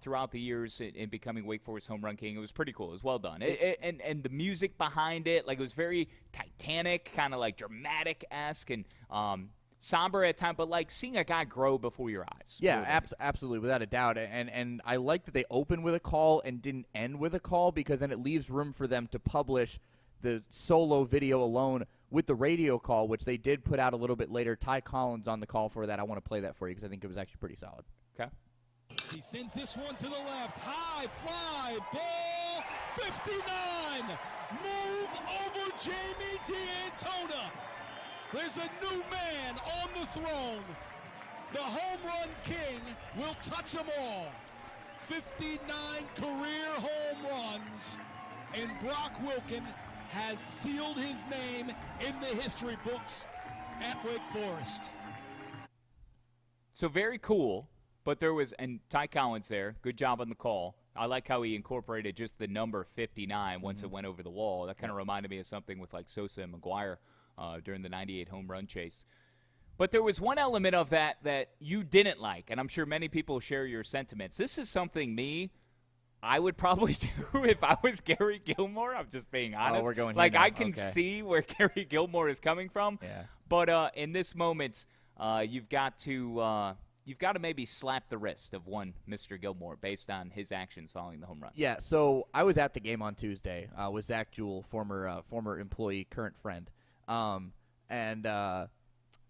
throughout the years in becoming Wake Forest home run king. It was pretty cool. It was well done. And the music behind it, like it was very Titanic, kind of like dramatic-esque and somber at times, but like seeing a guy grow before your eyes. Yeah, absolutely, without a doubt. And I like that they opened with a call and didn't end with a call, because then it leaves room for them to publish the solo video alone with the radio call, which they did put out a little bit later. Ty Collins on the call for that. I want to play that for you because I think it was actually pretty solid. Okay. He sends this one to the left. High fly ball 59. Move over Jamie D'Antona. There's a new man on the throne. The home run king will touch them all. 59 career home runs. And Brock Wilkin has sealed his name in the history books at Wake Forest. So very cool, but there was, and Ty Collins there, good job on the call. I like how he incorporated just the number 59 once it went over the wall. That kind of reminded me of something with like Sosa and McGuire during the 98 home run chase. But there was one element of that you didn't like, and I'm sure many people share your sentiments. This is something I would probably do if I was Gary Gilmore. I'm just being honest. Oh, we're going here like, now. I can Okay. see where Gary Gilmore is coming from. Yeah. But in this moment, you've got to maybe slap the wrist of one Mr. Gilmore based on his actions following the home run. Yeah, so I was at the game on Tuesday with Zach Jewell, former employee, current friend. And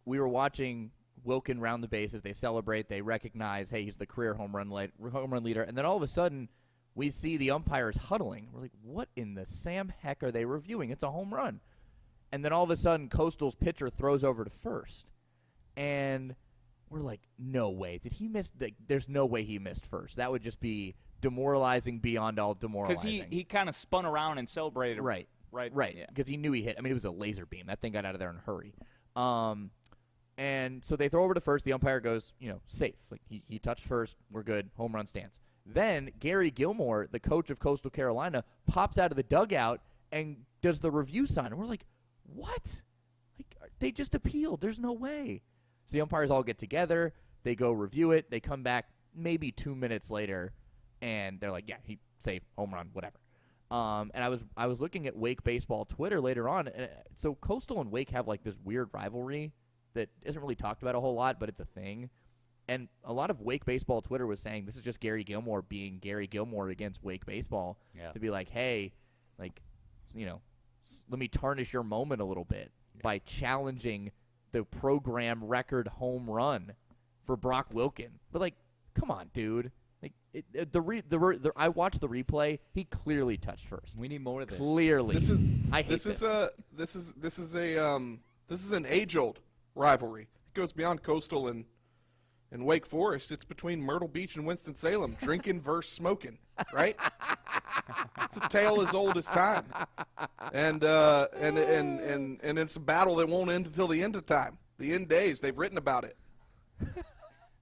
we were watching Wilkin round the bases. They celebrate. They recognize, hey, he's the career home run leader. And then all of a sudden, we see the umpires huddling. We're like, what in the Sam heck are they reviewing? It's a home run. And then all of a sudden, Coastal's pitcher throws over to first. And we're like, no way. Did he miss? There's no way he missed first. That would just be demoralizing beyond all demoralizing. Because he kind of spun around and celebrated. Right. Yeah. Because he knew he hit. I mean, it was a laser beam. That thing got out of there in a hurry. And so they throw over to first. The umpire goes, safe. Like he touched first. We're good. Home run stands. Then Gary Gilmore, the coach of Coastal Carolina, pops out of the dugout and does the review sign. And we're like, what? Like, they just appealed. There's no way. So the umpires all get together. They go review it. They come back maybe 2 minutes later, and they're like, yeah, he safe, home run, whatever. And I was looking at Wake baseball Twitter later on. And so Coastal and Wake have like this weird rivalry that isn't really talked about a whole lot, but it's a thing. And a lot of Wake baseball Twitter was saying this is just Gary Gilmore being Gary Gilmore against Wake baseball to be like, hey, like, let me tarnish your moment a little bit by challenging the program record home run for Brock Wilkin. But like, come on, dude. Like I watched the replay. He clearly touched first. We need more of this. Clearly, This is an age-old rivalry. It goes beyond Coastal and Wake Forest. It's between Myrtle Beach and Winston-Salem, drinking versus smoking, right? It's a tale as old as time, and it's a battle that won't end until the end of time, the end days. They've written about it.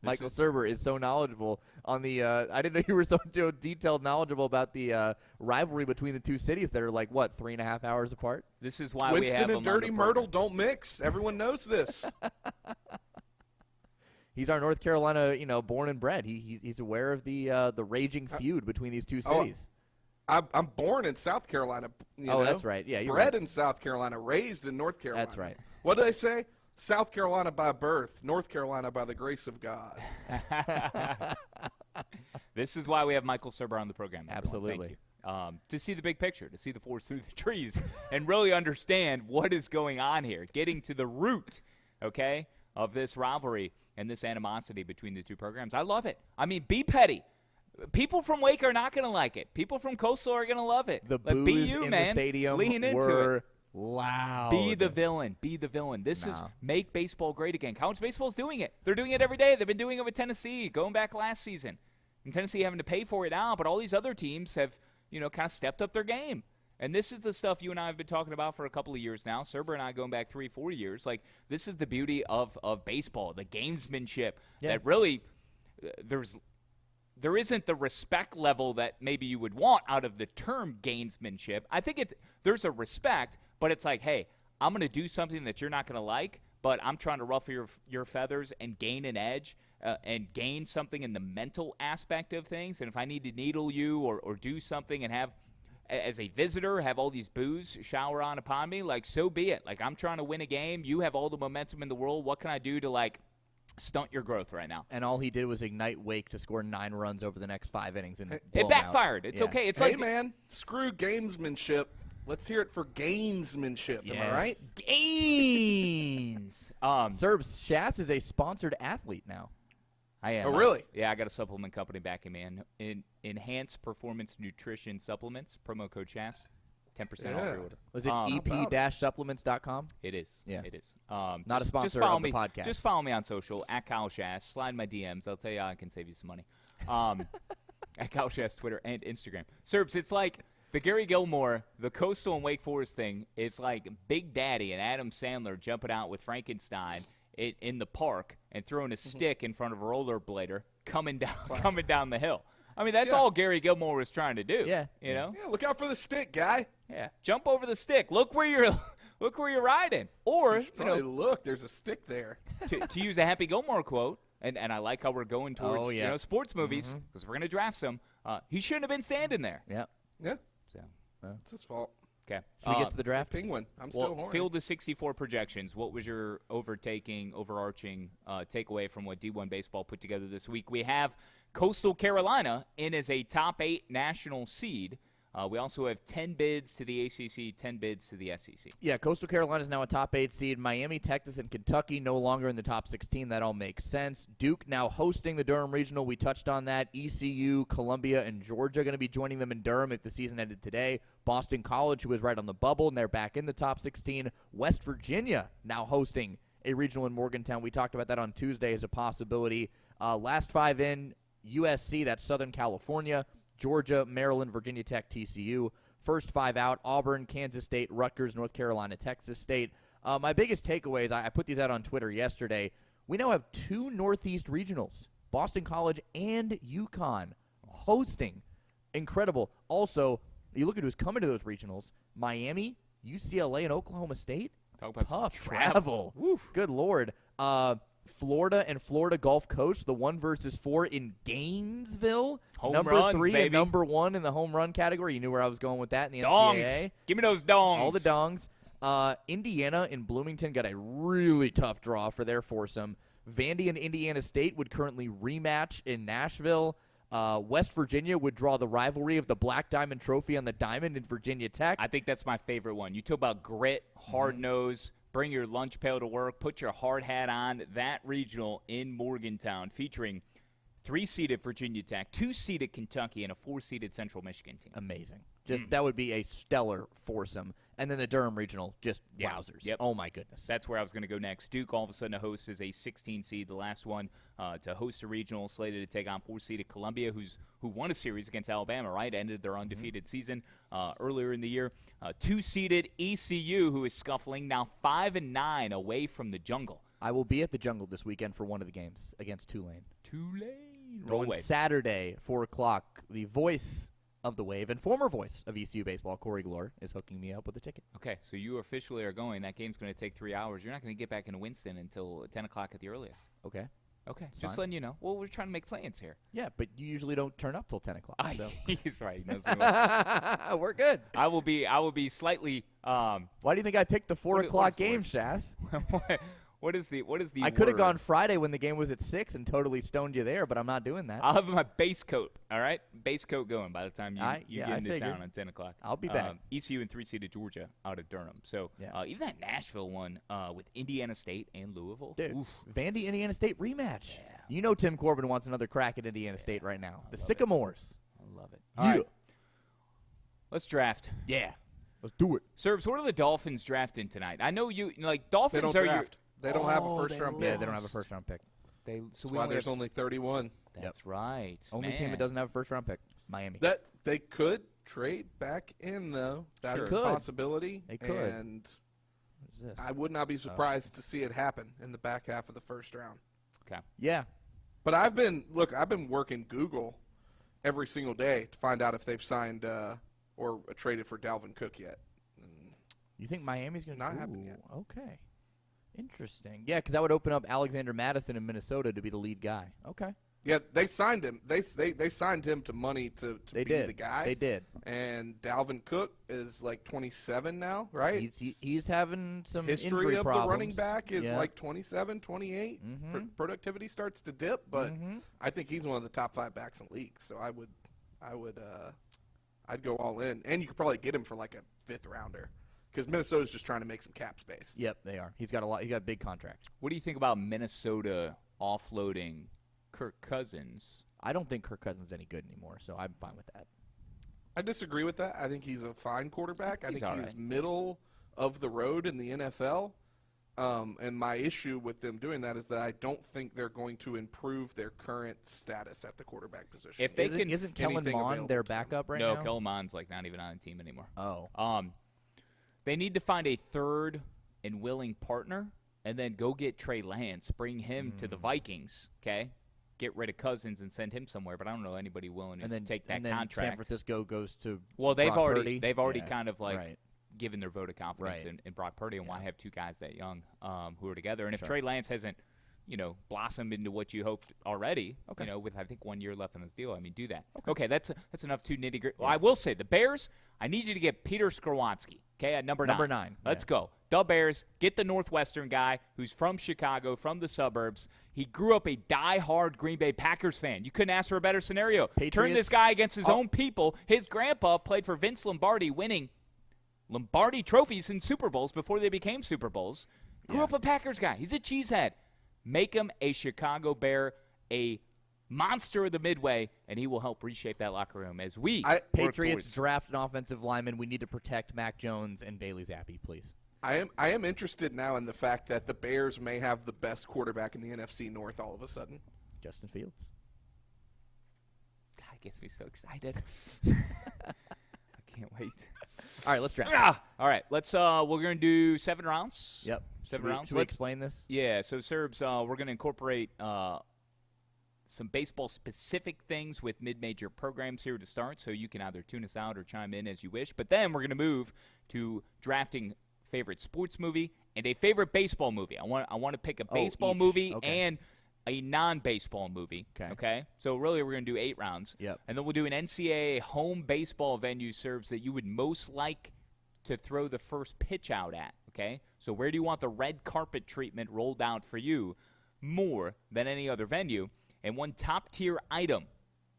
Michael Surber is so knowledgeable on the I didn't know you were so detailed knowledgeable about the rivalry between the two cities that are like, what, 3.5 hours apart? This is why Winston we have and Dirty Myrtle don't mix. Everyone knows this. He's our North Carolina, born and bred. He's aware of the raging feud between these two cities. I'm born in South Carolina. That's right. Yeah, you're bred right. in South Carolina, raised in North Carolina. That's right. What do they say? South Carolina by birth, North Carolina by the grace of God. This is why we have Michael Surber on the program. Everyone. Absolutely. Thank you. To see the big picture, to see the forest through the trees, and really understand what is going on here, getting to the root, of this rivalry and this animosity between the two programs. I love it. I mean, be petty. People from Wake are not going to like it. People from Coastal are going to love it. The boos boos in the stadium were loud. Be the villain. Be the villain. This is make baseball great again. College baseball is doing it. They're doing it every day. They've been doing it with Tennessee, going back last season. And Tennessee having to pay for it now, but all these other teams have, kind of stepped up their game. And this is the stuff you and I have been talking about for a couple of years now. Surber and I going back 3-4 years. Like, this is the beauty of baseball, the gamesmanship that really there isn't the respect level that maybe you would want out of the term gamesmanship. I think there's a respect, but it's like, hey, I'm going to do something that you're not going to like, but I'm trying to ruffle your feathers and gain an edge and gain something in the mental aspect of things. And if I need to needle you or do something and have, as a visitor, have all these boos shower on upon me, like, so be it. Like, I'm trying to win a game. You have all the momentum in the world. What can I do to, like, stunt your growth right now? And all he did was ignite Wake to score 9 runs over the next 5 innings. And it backfired. It's okay. It's hey, man, screw gamesmanship. Let's hear it for gainsmanship. Am I right? Gains. Serbs, Shass is a sponsored athlete now. I am. Oh, really? Yeah, I got a supplement company backing me in Enhanced Performance Nutrition Supplements. Promo code Chass, 10% off your order. Was it ep-supplements.com? It is. Yeah. It is. Not a sponsor just follow of the podcast. Just follow me on social, at Kyle Schass. Slide my DMs. I'll tell you how I can save you some money. At Kyle Schass, Twitter and Instagram. Serbs, it's like the Gary Gilmore, the Coastal and Wake Forest thing. It's like Big Daddy and Adam Sandler jumping out with Frankenstein in the park and throwing a stick in front of a rollerblader coming down the hill. I mean, that's all Gary Gilmore was trying to do. Yeah. You know? Yeah, look out for the stick, guy. Yeah. Jump over the stick. Look where you're riding. Or, look, there's a stick there. to use a Happy Gilmore quote, and I like how we're going towards sports movies because we're going to draft some. He shouldn't have been standing there. Yeah. Yeah. So it's his fault. Okay. Should we get to the draft? Penguin. I'm still horny. Field of 64 projections. What was your overarching takeaway from what D1 Baseball put together this week? We have Coastal Carolina in as a top 8 national seed. We also have 10 bids to the ACC, 10 bids to the SEC. Yeah, Coastal Carolina is now a top 8 seed. Miami, Texas, and Kentucky no longer in the top 16. That all makes sense. Duke now hosting the Durham Regional. We touched on that. ECU, Columbia, and Georgia going to be joining them in Durham if the season ended today. Boston College, who was right on the bubble, and they're back in the top 16. West Virginia now hosting a regional in Morgantown. We talked about that on Tuesday as a possibility. Last 5 in, USC, that's Southern California, Georgia, Maryland, Virginia Tech, TCU. First 5 out, Auburn, Kansas State, Rutgers, North Carolina, Texas State. My biggest takeaways, I put these out on Twitter yesterday. We now have 2 Northeast regionals, Boston College and UConn, hosting. Incredible. Also, you look at who's coming to those regionals, Miami, UCLA, and Oklahoma State. Talk about Tough some travel. Good Lord. Florida and Florida Gulf Coast, the 1 versus 4 in Gainesville. Home number runs, 3 baby. and number 1 in the home run category. You knew where I was going with that in the Dongs. NCAA. Give me those dongs. All the dongs. Indiana and Bloomington got a really tough draw for their foursome. Vandy and Indiana State would currently rematch in Nashville. West Virginia would draw the rivalry of the Black Diamond Trophy on the Diamond in Virginia Tech. I think that's my favorite one. You talk about grit, hard nose, bring your lunch pail to work, put your hard hat on. That regional in Morgantown featuring 3-seeded Virginia Tech, 2-seeded Kentucky, and a 4-seeded Central Michigan team. Amazing. Just that would be a stellar foursome. And then the Durham Regional, just wowzers. Yep. Oh, my goodness. That's where I was going to go next. Duke, all of a sudden, a host is a 16 seed, the last one to host a regional, slated to take on 4-seeded Columbia, who won a series against Alabama, right? Ended their undefeated season earlier in the year. 2-seeded ECU, who is scuffling, now 5-9 away from the jungle. I will be at the Jungle this weekend for one of the games against Tulane. Roll Going Wave. Saturday, 4 o'clock. The voice of the Wave and former voice of ECU baseball, Corey Glore, is hooking me up with a ticket. Okay, so you officially are going. That game's going to take 3 hours. You're not going to get back into Winston until 10 o'clock at the earliest. Okay. Okay, It's just fine. letting you know. Well, we're trying to make plans here. Yeah, but you usually don't turn up till 10 o'clock. So. He's right. He knows me well. We're good. I will be slightly. Why do you think I picked the 4 What o'clock is the game, word? Shass? What is the I could have word? gone Friday when the game was at 6 and totally stoned you there, but I'm not doing that. I'll have my base coat. All right, base coat going by the time you yeah, get I into figured. town on 10 o'clock. I'll be back. ECU and 3-seeded Georgia out of Durham. So Yeah. even that Nashville one with Indiana State and Louisville. Dude, Oof, Vandy, Indiana State rematch. Yeah. You know Tim Corbin wants another crack at Indiana State right now. The Sycamores. I love it. Yeah. All right, let's draft. Yeah. Let's do it. Serbs, what are the Dolphins drafting tonight? I know you like They Dolphins don't are draft. They don't have a first-round pick. Yeah, they don't have a first-round pick. your. So That's why there's only 31. That's right. Only team Man. that doesn't have a first-round pick, Miami. That they could trade back in, though. That Sure. is Could. a possibility. They could. And What is this? I would not be surprised to see it happen in the back half of the first round. Okay. Yeah. But I've been working Google every single day to find out if they've signed or traded for Dalvin Cook yet. You think Miami's going to Not happened yet. Okay. Interesting. Yeah, because that would open up Alexander Madison in Minnesota to be the lead guy. Okay. Yeah, they signed him. They signed him to money to They be did. the guy. They did. And Dalvin Cook is like 27 now, right? He's having some History injury of problems. the running back is Yeah. like 27, 28. Mhm. Productivity starts to dip, but Mhm. I think he's one of the top 5 backs in the league. So I'd go all in, and you could probably get him for like a 5th rounder because Minnesota's just trying to make some cap space. Yep, they are. He's got a lot. He got a big contract. What do you think about Minnesota offloading Kirk Cousins? I don't think Kirk Cousins is any good anymore, so I'm fine with that. I disagree with that. I think he's a fine quarterback. I He's think all he's right. middle of the road in the NFL. And my issue with them doing that is that I don't think they're going to improve their current status at the quarterback position. If they Isn't, can, isn't Kellen anything Mond available their to them. backup right no, now? Kellen Mond's like not even on the team anymore. Oh. They need to find a third and willing partner, and then go get Trey Lance, bring him to the Vikings. Okay, get rid of Cousins and send him somewhere. But I don't know anybody willing to and then take that and then contract. San Francisco goes to Well, they've Brock already Purdy. Yeah, kind of like right. given their vote of confidence Right. in Brock Purdy, and why have 2 guys that young who are together. And if Sure. Trey Lance hasn't, blossomed into what you hoped already, Okay. with I think 1 year left on his deal, I mean, do that. Okay, that's enough too nitty gritty. Well, I will say the Bears. I need you to get Peter Skorwanski. Okay, at number Number 9. 9. Let's go. The Bears get the Northwestern guy who's from Chicago, from the suburbs. He grew up a die-hard Green Bay Packers fan. You couldn't ask for a better scenario. Turn this guy against his own people. His grandpa played for Vince Lombardi, winning Lombardi trophies in Super Bowls before they became Super Bowls. Grew up a Packers guy. He's a cheesehead. Make him a Chicago Bear, a monster of the Midway, and he will help reshape that locker room as we Patriots draft an offensive lineman. We need to protect Mac Jones and Bailey Zappi, please. I am interested now in the fact that the Bears may have the best quarterback in the NFC North all of a sudden. Justin Fields. God, it gets me so excited. I can't wait. All right, let's draft. All right, let's. We're gonna do 7 rounds. Yep. 7 rounds. Should we explain this? Yeah. So, Serbs, we're gonna incorporate some baseball-specific things with mid-major programs here to start, so you can either tune us out or chime in as you wish. But then we're going to move to drafting favorite sports movie and a favorite baseball movie. I want to pick a baseball movie and a non-baseball movie. Okay. So really, we're going to do 8 rounds. Yep. And then we'll do an NCAA home baseball venue, Serbs, that you would most like to throw the first pitch out at. Okay. So where do you want the red carpet treatment rolled out for you more than any other venue? And one top-tier item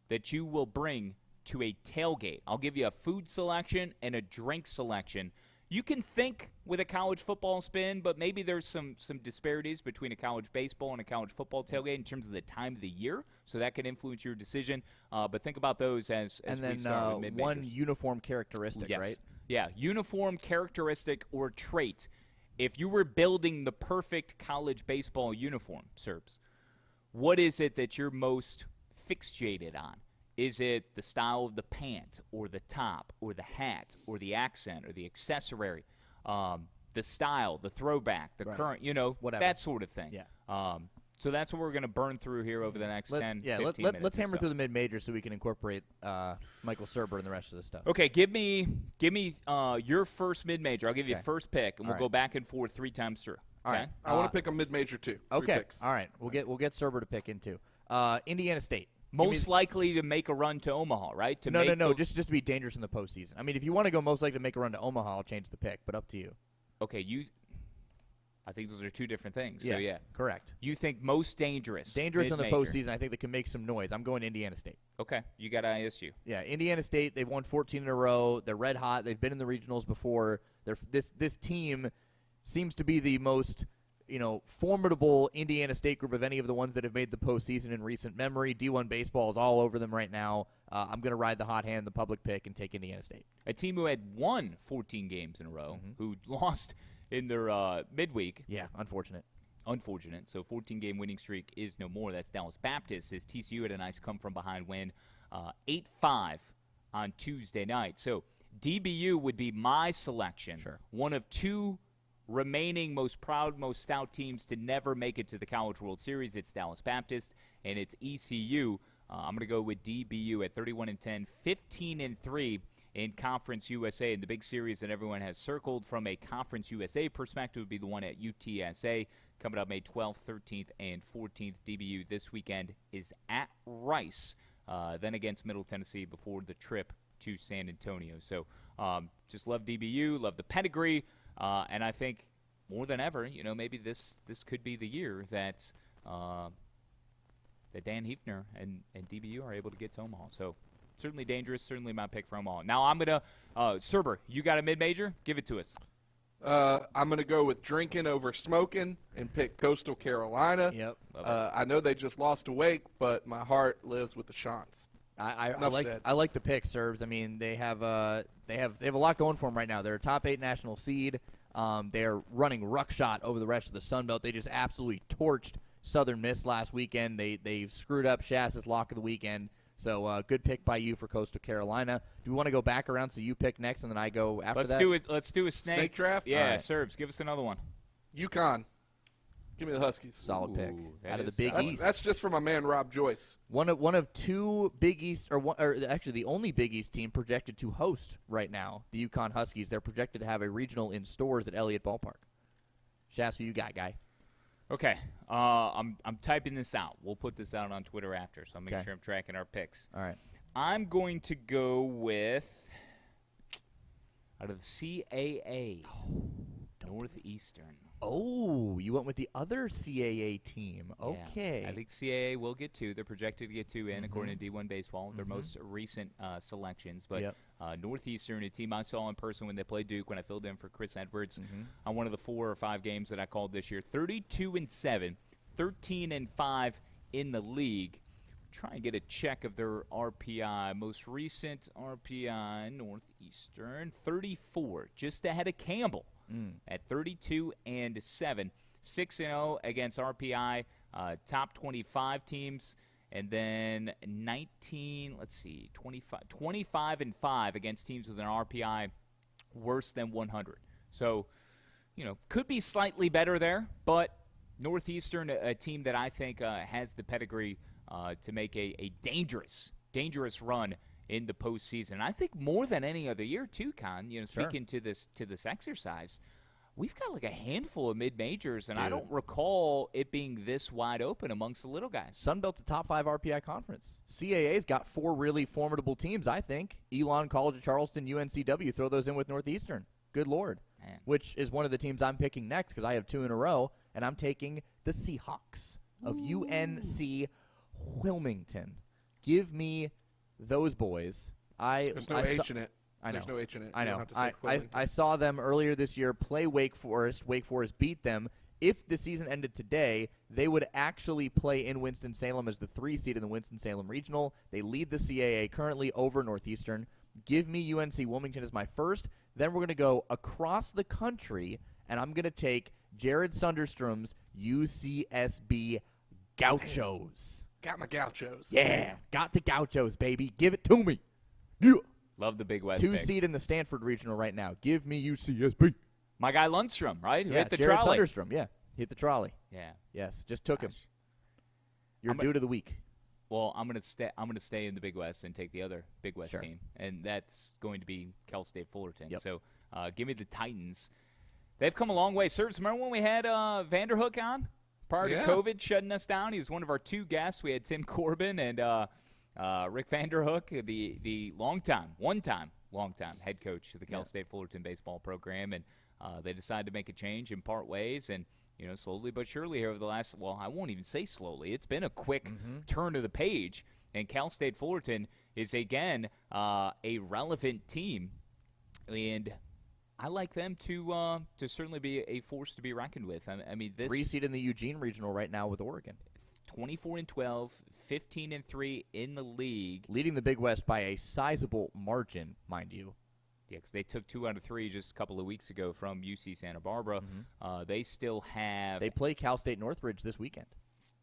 that you will bring to a tailgate. I'll give you a food selection and a drink selection. You can think with a college football spin, but maybe there's some disparities between a college baseball and a college football tailgate in terms of the time of the year, so that can influence your decision. But think about those as we start with mid-majors. One uniform characteristic, right? Yeah, uniform characteristic or trait. If you were building the perfect college baseball uniform, Serbs, what is it that you're most fixated on? Is it the style of the pant or the top or the hat or the accent or the accessory, the style, the throwback, the current, whatever, that sort of thing? Yeah. So that's what we're going to burn through here over the next 10, 15 minutes. Let's hammer through the mid-major so we can incorporate Michael Surber and the rest of the stuff. Okay, give me your first mid-major. I'll give you first pick, and we'll go back and forth 3 times through. All right. I want to pick a mid-major too. 3 picks. All right. We'll get Surber to pick in too. Indiana State. Most likely to make a run to Omaha, right? No. Just to be dangerous in the postseason. I mean, if you want to go most likely to make a run to Omaha, I'll change the pick, but up to you. Okay, I think those are 2 different things. Yeah, so yeah, correct. You think most dangerous? Dangerous in the postseason. I think that can make some noise. I'm going Indiana State. Okay, you got ISU. Yeah, Indiana State. They've won 14 in a row. They're red hot. They've been in the regionals before. This team seems to be the most formidable Indiana State group of any of the ones that have made the postseason in recent memory. D1 baseball is all over them right now. I'm going to ride the hot hand, the public pick, and take Indiana State. A team who had won 14 games in a row, who lost in their midweek. Yeah, unfortunate. So 14-game winning streak is no more. That's Dallas Baptist, as TCU had a nice come-from-behind win, 8-5 on Tuesday night. So DBU would be my selection. Sure. One of 2 remaining most proud, most stout teams to never make it to the College World Series. It's Dallas Baptist and it's ECU. I'm going to go with DBU at 31-10, 15-3 in Conference USA. And the big series that everyone has circled from a Conference USA perspective would be the one at UTSA coming up May 12th, 13th, and 14th. DBU this weekend is at Rice, then against Middle Tennessee before the trip to San Antonio. So just love DBU, love the pedigree. And I think more than ever, maybe this could be the year that Dan Hefner and DBU are able to get to Omaha. So certainly dangerous, certainly my pick for Omaha. Now I'm going to Surber, you got a mid-major? Give it to us. I'm going to go with drinking over smoking and pick Coastal Carolina. Yep. I know they just lost to Wake, but my heart lives with the Shants. I like the pick, Serbs. I mean, they have a lot going for them right now. They're a top 8 national seed. They're running ruckshot over the rest of the Sun Belt. They just absolutely torched Southern Miss last weekend. They screwed up Shass's lock of the weekend. So good pick by you for Coastal Carolina. Do we want to go back around so you pick next and then I go after that? Let's do a snake draft. Yeah, right. Serbs, give us another one. UConn. Give me the Huskies. Solid pick out of the Big East. That's just for my man Rob Joyce. One of 2 Big East, or actually the only Big East team projected to host right now, the UConn Huskies. They're projected to have a regional in stores at Elliott Ballpark. Shass, who you got, guy? Okay, I'm typing this out. We'll put this out on Twitter after, so I'll make sure I'm tracking our picks. All right. I'm going to go with Out of the CAA, Northeastern. Oh, you went with the other CAA team. Okay. Yeah, I think CAA will get 2. They're projected to get 2 in, according to D1 Baseball, their most recent selections. But Northeastern, a team I saw in person when they played Duke, when I filled in for Chris Edwards on one of the 4 or 5 games that I called this year. 32-7, 13-5 in the league. Try and get a check of their RPI. Most recent RPI, Northeastern, 34, just ahead of Campbell at 32-7. 6-0 against RPI, top 25 teams. And then 25-5 against teams with an RPI worse than 100. So, could be slightly better there, but Northeastern, a team that I think has the pedigree to make a dangerous run in the postseason. I think more than any other year too, Kahn. Speaking to this exercise, we've got like a handful of mid-majors, and I don't recall it being this wide open amongst the little guys. Sunbelt's a top 5 RPI conference. CAA's got 4 really formidable teams, I think. Elon, College of Charleston, UNCW. Throw those in with Northeastern. Good Lord. Man. Which is one of the teams I'm picking next because I have 2 in a row, and I'm taking the Seahawks of UNC Wilmington. Give me those boys. There's no H in it. I know. There's no H in it. I You know. don't have to say I saw them earlier this year play Wake Forest. Wake Forest beat them. If the season ended today, they would actually play in Winston-Salem as the 3 seed in the Winston-Salem Regional. They lead the CAA currently over Northeastern. Give me UNC Wilmington as my first. Then we're going to go across the country, and I'm going to take Jared Sunderstrom's UCSB Gauchos. Got my Gauchos. Yeah, got the Gauchos, baby. Give it to me. Yeah. Love the Big West 2 pick. seed in the Stanford Regional right now. Give me UCSB. My guy Lundstrom, right? Who hit the Jared trolley. Sunderstrom, yeah. Hit the trolley. Yeah. Yes, just took him. Gosh. You're due to the week. Well, I'm gonna stay in the Big West and take the other Big West team, and that's going to be Cal State Fullerton. Yep. So, give me the Titans. They've come a long way. Sirs, remember when we had Vanderhook on prior to COVID shutting us down? He was one of our 2 guests. We had Tim Corbin and Rick Vanderhook, the long-time head coach of the Cal State Fullerton baseball program, and they decided to make a change and part ways, and slowly but surely here over the last, well, I won't even say slowly. It's been a quick turn of the page, and Cal State Fullerton is, again, a relevant team, and I like them to certainly be a force to be reckoned with. I mean, this 3 seed in the Eugene Regional right now with Oregon. 24-12, 15-3 in the league. Leading the Big West by a sizable margin, mind you. Yeah, because they took 2 out of 3 just a couple of weeks ago from UC Santa Barbara. They still have. They play Cal State Northridge this weekend.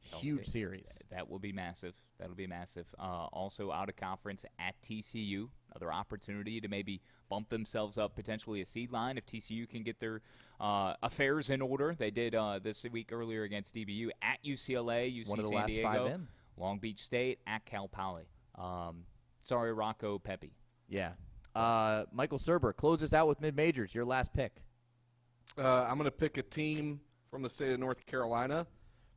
Huge series. That will be massive. That'll be massive. Also out of conference at TCU. Another opportunity to maybe bump themselves up potentially a seed line if TCU can get their affairs in order. They did this week earlier against DBU at UCLA, UC One of the San last Diego, 5 in. Long Beach State, at Cal Poly. Sorry, Rocco Pepe. Yeah. Michael Surber, close us out with mid-majors. Your last pick. I'm going to pick a team from the state of North Carolina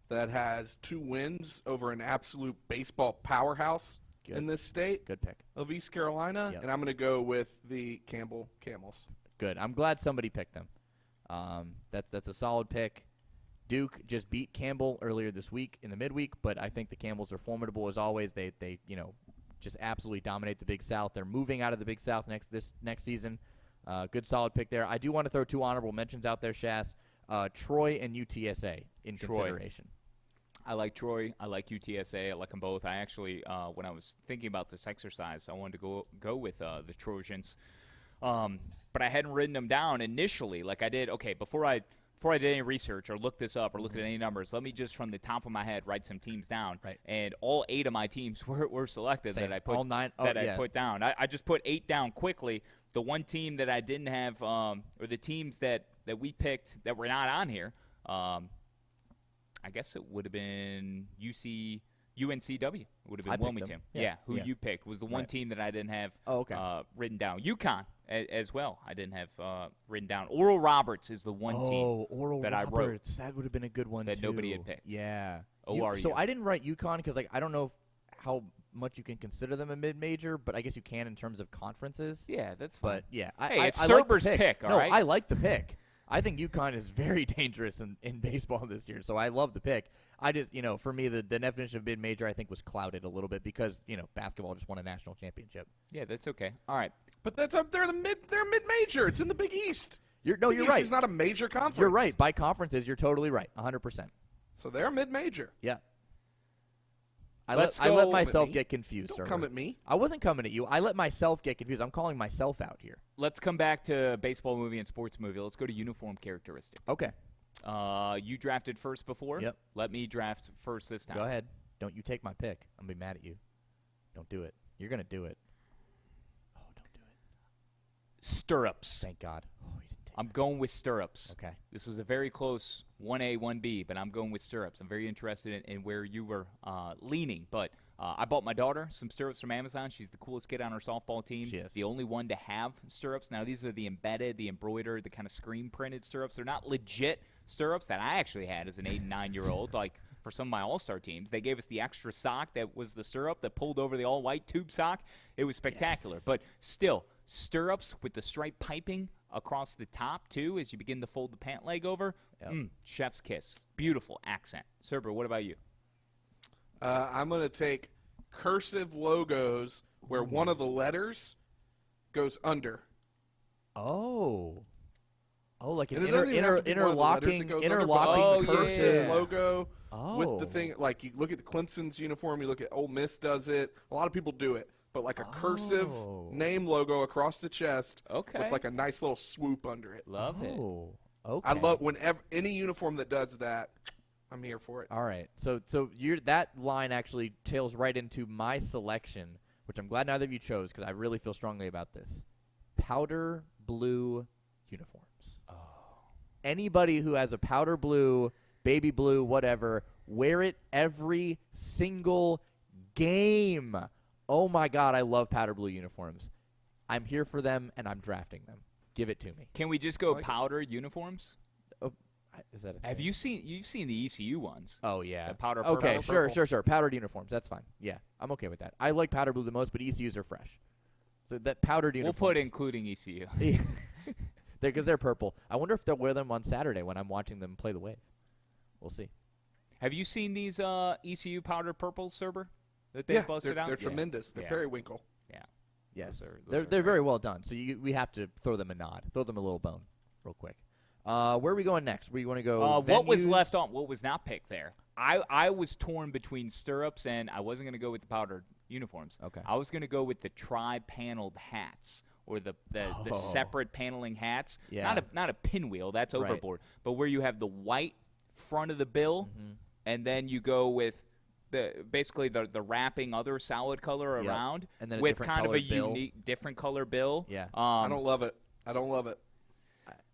that has 2 wins over an absolute baseball powerhouse in this state. Good pick. Of East Carolina, Yep. and I'm going to go with the Campbell Camels. Good. I'm glad somebody picked them. That's a solid pick. Duke just beat Campbell earlier this week in the midweek, but I think the Campbells are formidable as always. They just absolutely dominate the Big South. They're moving out of the Big South next season. Good solid pick there. I do want to throw 2 honorable mentions out there, Shass. Troy and UTSA in consideration. I like Troy. I like UTSA. I like them both. I actually, when I was thinking about this exercise, I wanted to go with the Trojans, but I hadn't written them down initially like I did. Okay, before I did any research or looked this up or looked at any numbers, let me just from the top of my head write some teams down. Right. And all 8 of my teams were selected. Same. That I put all 9. I put down. I just put 8 down quickly. The one team that I didn't have, or the teams that we picked that were not on here. I guess it would have been UNCW. It would have been Wilmington. Yeah, who you picked was the one team that I didn't have written down. UConn as well. I didn't have written down. Oral Roberts is the one team that I wrote. That would have been a good one that too. nobody had picked. Yeah. ORU. So I didn't write UConn because I don't know how much you can consider them a mid-major, but I guess you can in terms of conferences. Yeah, that's fine. But yeah, Hey, it's I like the Surber's pick, all no, right? I like the pick. I think UConn is very dangerous in baseball this year, so I love the pick. I just, for me, the definition of mid-major I think was clouded a little bit because, basketball just won a national championship. Yeah, that's okay. All right. But that's up there. They're mid-major. It's in the Big East. You're Big East right. It's not a major conference. You're right. By conferences, you're totally right. 100%. So they're mid-major. Yeah. I Let's let go- myself me. get confused. Don't Surber. come at me. I wasn't coming at you. I let myself get confused. I'm calling myself out here. Let's come back to baseball movie and sports movie. Let's go to uniform characteristic. Okay. You drafted first before. Yep. Let me draft first this time. Go ahead. Don't you take my pick. I'm going to be mad at you. Don't do it. You're going to do it. Oh, don't do it. Stirrups. Thank God. Oh, you didn't take I'm going with stirrups. Okay. This was a very close 1A, 1B, but I'm going with stirrups. I'm very interested in where you were leaning. But I bought my daughter some stirrups from Amazon. She's the coolest kid on our softball team. She is. The only one to have stirrups. Now, these are the embedded, the embroidered, the kind of screen-printed stirrups. They're not legit stirrups that I actually had as an 8 and 9-year-old, like for some of my all-star teams. They gave us the extra sock that was the stirrup that pulled over the all-white tube sock. It was spectacular. Yes. But still, stirrups with the striped piping across the top, too, as you begin to fold the pant leg over. Yep. Chef's kiss. Beautiful accent. Surber, what about you? I'm going to take cursive logos where one of the letters goes under. Oh. Oh, like an And it doesn't even have to be one of the letters that goes under, but Oh, like the cursive yeah. logo Oh. with the thing. Like you look at the Clemson's uniform, you look at Ole Miss does it. A lot of people do it, but like a cursive Oh. name logo across the chest Okay. with like a nice little swoop under it. Love it. Oh. Okay. I love whenever any uniform that does that. I'm here for it. All right. So that line actually tails right into my selection, which I'm glad neither of you chose because I really feel strongly about this. Powder blue uniforms. Oh. Anybody who has a powder blue, baby blue, whatever, wear it every single game. Oh my God, I love powder blue uniforms. I'm here for them and I'm drafting them. Give it to me. Can we just go Like it. powder uniforms? Is that a Have thing? you've seen the ECU ones? Oh yeah. The powder Okay, purple. sure. Powdered uniforms. That's fine. Yeah, I'm okay with that. I like powder blue the most, but ECUs are fresh. So that powdered We'll uniforms. put including ECU. because they're purple. I wonder if they'll wear them on Saturday when I'm watching them play the Wave. We'll see. Have you seen these ECU powder purples, Surber? That they busted out? they're tremendous. They're Yeah. periwinkle. Yeah. Yes, those are they're very well done. So we have to throw them a nod, throw them a little bone, real quick. Where are we going next? We want to go. What was venues? left on? What was not picked there? I was torn between stirrups and I wasn't going to go with the powdered uniforms. Okay. I was going to go with the tri-paneled hats or the separate paneling hats. Yeah. Not a pinwheel. That's Right. overboard. But where you have the white front of the bill, and then you go with basically the wrapping other solid color Yep. around And then a with different kind of a colored bill. unique different color bill. Yeah. I don't love it. I don't love it.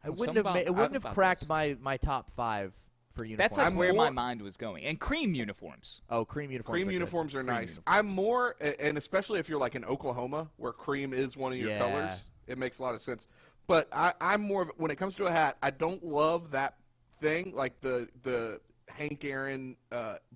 It wouldn't have cracked my top 5 for uniforms. That's like where my more- mind was going. And cream uniforms. Oh, cream uniforms. Cream are good. uniforms are Cream nice. uniforms. I'm more, and especially if you're like in Oklahoma, where cream is one of your Yeah. colors, it makes a lot of sense. But I'm more of, when it comes to a hat, I don't love that thing, like the Hank Aaron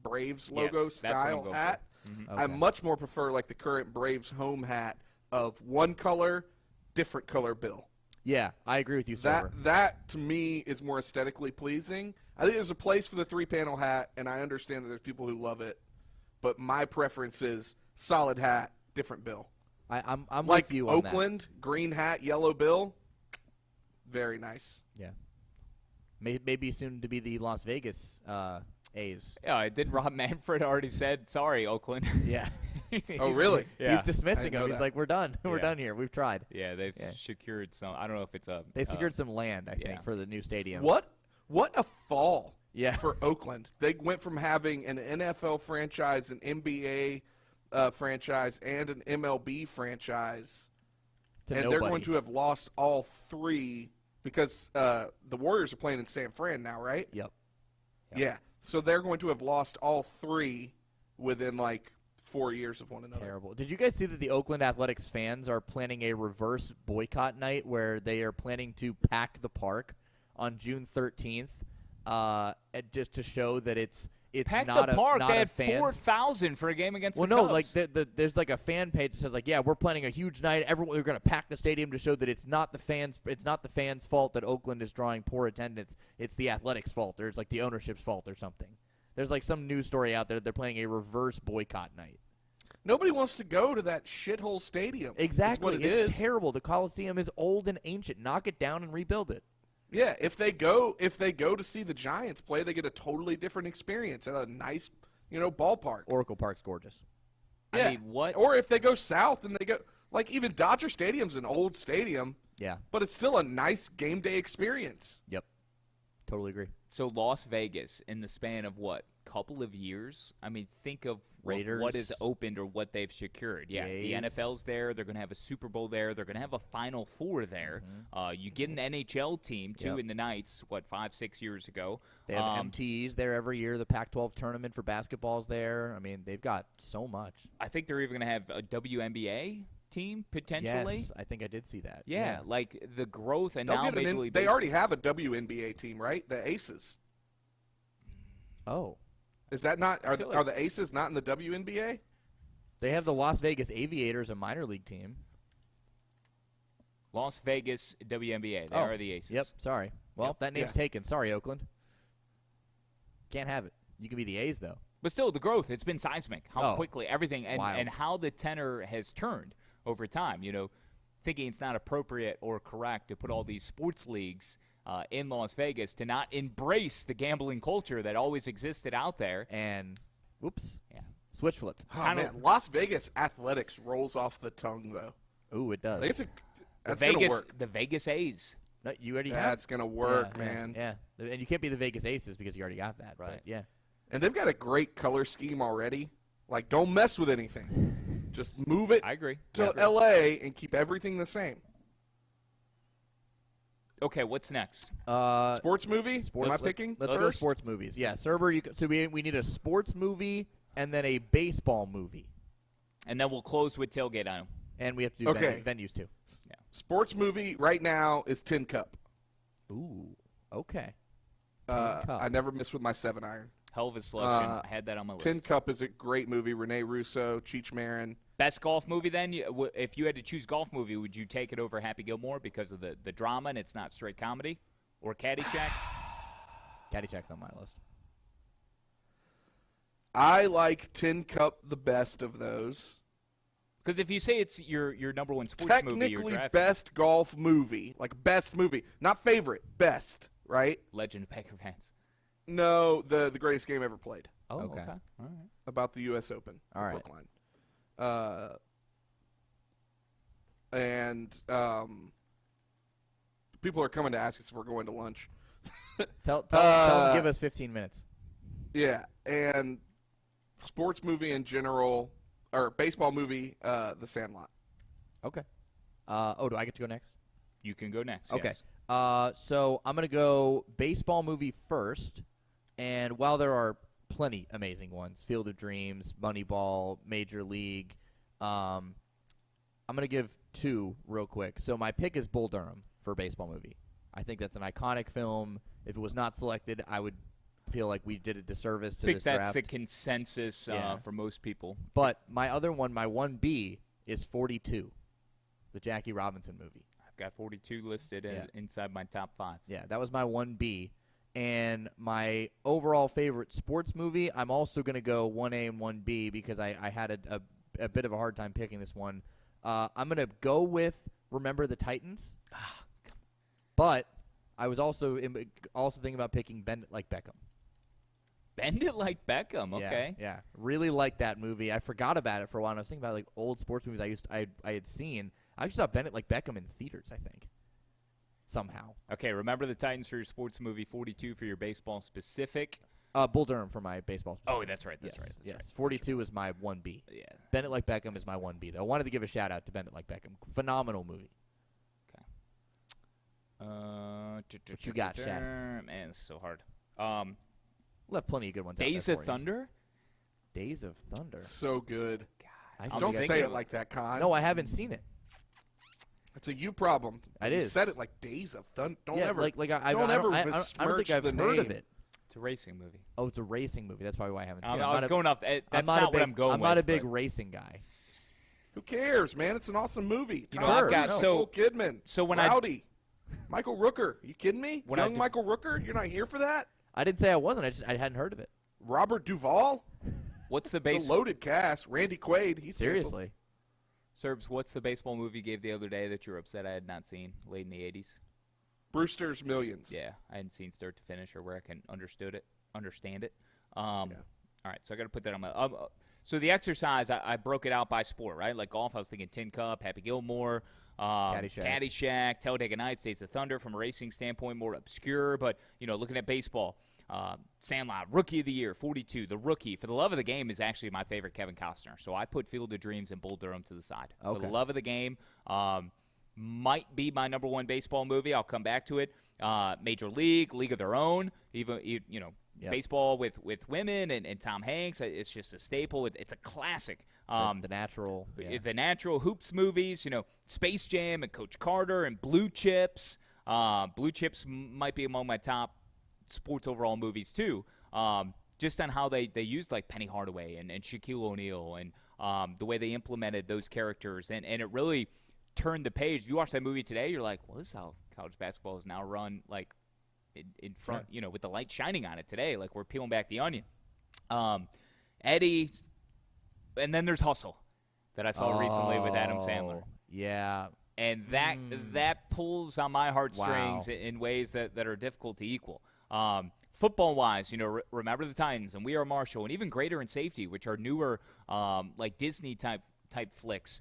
Braves logo Yes, that's what I'm style going hat. for. I much more prefer like the current Braves home hat of one color, different color bill. Yeah, I agree with you, Surber. That to me is more aesthetically pleasing. I think there's a place for the 3-panel hat, and I understand that there's people who love it, but my preference is solid hat, different bill. I'm Like with you on that. Oakland, green hat, yellow bill, very nice. Yeah. Maybe soon to be the Las Vegas A's. Yeah, did Rob Manfred already said, sorry, Oakland. Yeah. Oh, really? Yeah. He's dismissing I didn't him. know He's that. like, we're done. We're Yeah. done here. We've tried. Yeah, they've Yeah. secured some. I don't know if it's a. They secured some land, I think, yeah. for the new stadium. What a fall Yeah. for Oakland. They went from having an NFL franchise, an NBA franchise, and an MLB franchise, To and nobody. they're going to have lost all 3 because the Warriors are playing in San Fran now, right? Yep. Yeah. So they're going to have lost all 3 within like 4 years of one another. Terrible. Did you guys see that the Oakland Athletics fans are planning a reverse boycott night where they are planning to pack the park on June 13th, just to show that it's it's Pack not the park. not They a had fans. 4,000 for a game against Well, the no, Cubs. like there's like a fan page that says like, yeah, we're planning a huge night. We're going to pack the stadium to show that it's not the fans. It's not the fans' fault that Oakland is drawing poor attendance. It's the Athletics' fault, or it's like the ownership's fault, or something. There's like some news story out there that they're planning a reverse boycott night. Nobody wants to go to that shithole stadium. Exactly, That's what it it's is. terrible. The Coliseum is old and ancient. Knock it down and rebuild it. Yeah, if they go to see the Giants play, they get a totally different experience at a nice, ballpark. Oracle Park's gorgeous. Yeah. I mean, what? Or if they go south and they go like even Dodger Stadium's an old stadium, Yeah. but it's still a nice game day experience. Yep. Totally agree. So Las Vegas, in the span of what, couple of years? I mean, think of Raiders. what is opened or what they've secured. Yeah, A's. the NFL's there. They're going to have a Super Bowl there. They're going to have a Final Four there. You get an NHL team, too, Yep. in the Knights, 5-6 years ago. They have MTEs there every year. The Pac-12 tournament for basketball's there. I mean, they've got so much. I think they're even going to have a WNBA team, potentially. Yes, I think I did see that. Yeah, like the growth, and They'll now get Major League they Baseball. already have a WNBA team, right? The Aces. Oh. Is that not are feel the, are the Aces not in the WNBA? They have the Las Vegas Aviators, a minor league team. Las Vegas WNBA. They Oh, are the Aces. Yep, sorry. Well, that name's Yeah. taken. Sorry, Oakland. Can't have it. You can be the A's, though. But still, the growth, it's been seismic. How Oh, quickly everything wild. and how the tenor has turned over time. Thinking it's not appropriate or correct to put all these sports leagues in Las Vegas to not embrace the gambling culture that always existed out there. And, whoops. Yeah. Switch flipped. Oh, Kinda- man. Las Vegas athletics rolls off the tongue though. Ooh, it does. Like, The that's gonna Vegas, work. the Vegas A's. No, you already have. That's gonna work, Yeah, man. Yeah. And you can't be the Vegas Aces because you already got that. Right. But yeah. And they've got a great color scheme already. Like, don't mess with anything. Just move it I agree. to I agree. LA and keep everything the same. Okay, what's next? Sports movie? Am I picking? Let's go first? sports movies. Yeah, Surber. So we need a sports movie and then a baseball movie, And then we'll close with tailgate on them. and we have to do Okay. venues too. Sports movie right now is Tin Cup. Ooh. Okay. Uh, Cup. I never miss with my 7-iron. Hell of a selection. I had that on my list. Tin Cup is a great movie. Rene Russo, Cheech Marin. Best golf movie then? If you had to choose golf movie, would you take it over Happy Gilmore because of the drama and it's not straight comedy? Or Caddyshack? Caddyshack's on my list. I like Tin Cup the best of those. Because if you say it's your number one sports movie, you're Technically, drafting best golf movie. Like, best movie. Not favorite. Best, right? Legend of Bagger Vance. No, the greatest game ever played. Oh, Okay. okay. All right. About the U.S. Open. All right. Brookline. And people are coming to ask us if we're going to lunch. Tell them give us 15 minutes. Yeah, and sports movie in general, or baseball movie, The Sandlot. Okay. Do I get to go next? You can go next. Okay. Yes. So I'm going to go baseball movie first. And while there are plenty amazing ones, Field of Dreams, Moneyball, Major League, I'm going to give two real quick. So my pick is Bull Durham for a baseball movie. I think that's an iconic film. If it was not selected, I would feel like we did a disservice to I think this that's draft. the consensus Yeah. for most people. But my other one, my 1B, is 42, the Jackie Robinson movie. I've got 42 listed Yeah. inside my top 5. Yeah, that was my 1B. And my overall favorite sports movie, I'm also going to go 1A and 1B because I had a bit of a hard time picking this one. I'm going to go with Remember the Titans. But I was also thinking about picking Bend It Like Beckham. Bend It Like Beckham. Okay. Yeah, really liked that movie. I forgot about it for a while. And I was thinking about like old sports movies I had seen. I actually saw Bend It Like Beckham in theaters, I think. Somehow. Okay. Remember the Titans for your sports movie. 42 for your baseball specific. Bull Durham for my baseball. Oh, that's right. That's yes, right. yes. 42 is my 1B. Yeah. Bend It Like Beckham is my 1B, though. I wanted to give a shout-out to Bend It Like Beckham. Phenomenal movie. What you got, Shaz? Man, it's so hard. We'll have plenty of good ones out Days there of for you. Thunder. Days of Thunder. So good. I I'm Don't thinking say it of- like that, Con. No, I haven't seen it. It's a you problem. It You is. said it like Days of Thunder. Don't yeah, ever. like I don't don't ever I don't think besmirch I've the heard of name. it. It's a racing movie. Oh, it's a racing movie. That's probably why I haven't seen it. I was going off. That's not what I'm going with. I'm not a big but- racing guy. Who cares, man? It's an awesome movie. You know, Tom I've got- Cruise, so- Nicole Kidman, so when Rowdy, Michael Rooker. You kidding me? When I Young did- Michael Rooker? You're not here for that? I didn't say I wasn't. I hadn't heard of it. Robert Duvall? What's the It's a baseball? loaded cast. Randy Quaid. He's Seriously. Serbs, what's the baseball movie you gave the other day that you were upset I had not seen late in the 80s? Brewster's Millions. Yeah, I hadn't seen start to finish or where I can understand it. All right, so I got to put that on my. So the exercise, I broke it out by sport, right? Like golf, I was thinking Tin Cup, Happy Gilmore, Caddyshack, Talladega Nights, Days of Thunder. From a racing standpoint, more obscure, but looking at baseball, Sandlot, Rookie of the Year, 42. The Rookie, for the love of the game, is actually my favorite Kevin Costner. So I put Field of Dreams and Bull Durham to the side. For the love of the game, might be my number one baseball movie. I'll come back to it. Major League, League of Their Own, even baseball with women and Tom Hanks. It's just a staple. It's a classic. The Natural. Yeah. The Natural, Hoops movies, Space Jam and Coach Carter and Blue Chips. Blue Chips might be among my top sports overall movies too. Just on how they used like Penny Hardaway and Shaquille O'Neal and the way they implemented those characters. And it really turned the page. If you watch that movie today, you're like, well, this is how college basketball is now run, like in front, with the light shining on it today. Like we're peeling back the onion. Eddie, and then there's Hustle that I saw recently with Adam Sandler. Yeah. And that pulls on my heartstrings in ways that are difficult to equal. Football-wise, remember the Titans and We Are Marshall and even Greater and Safety, which are newer like Disney-type flicks.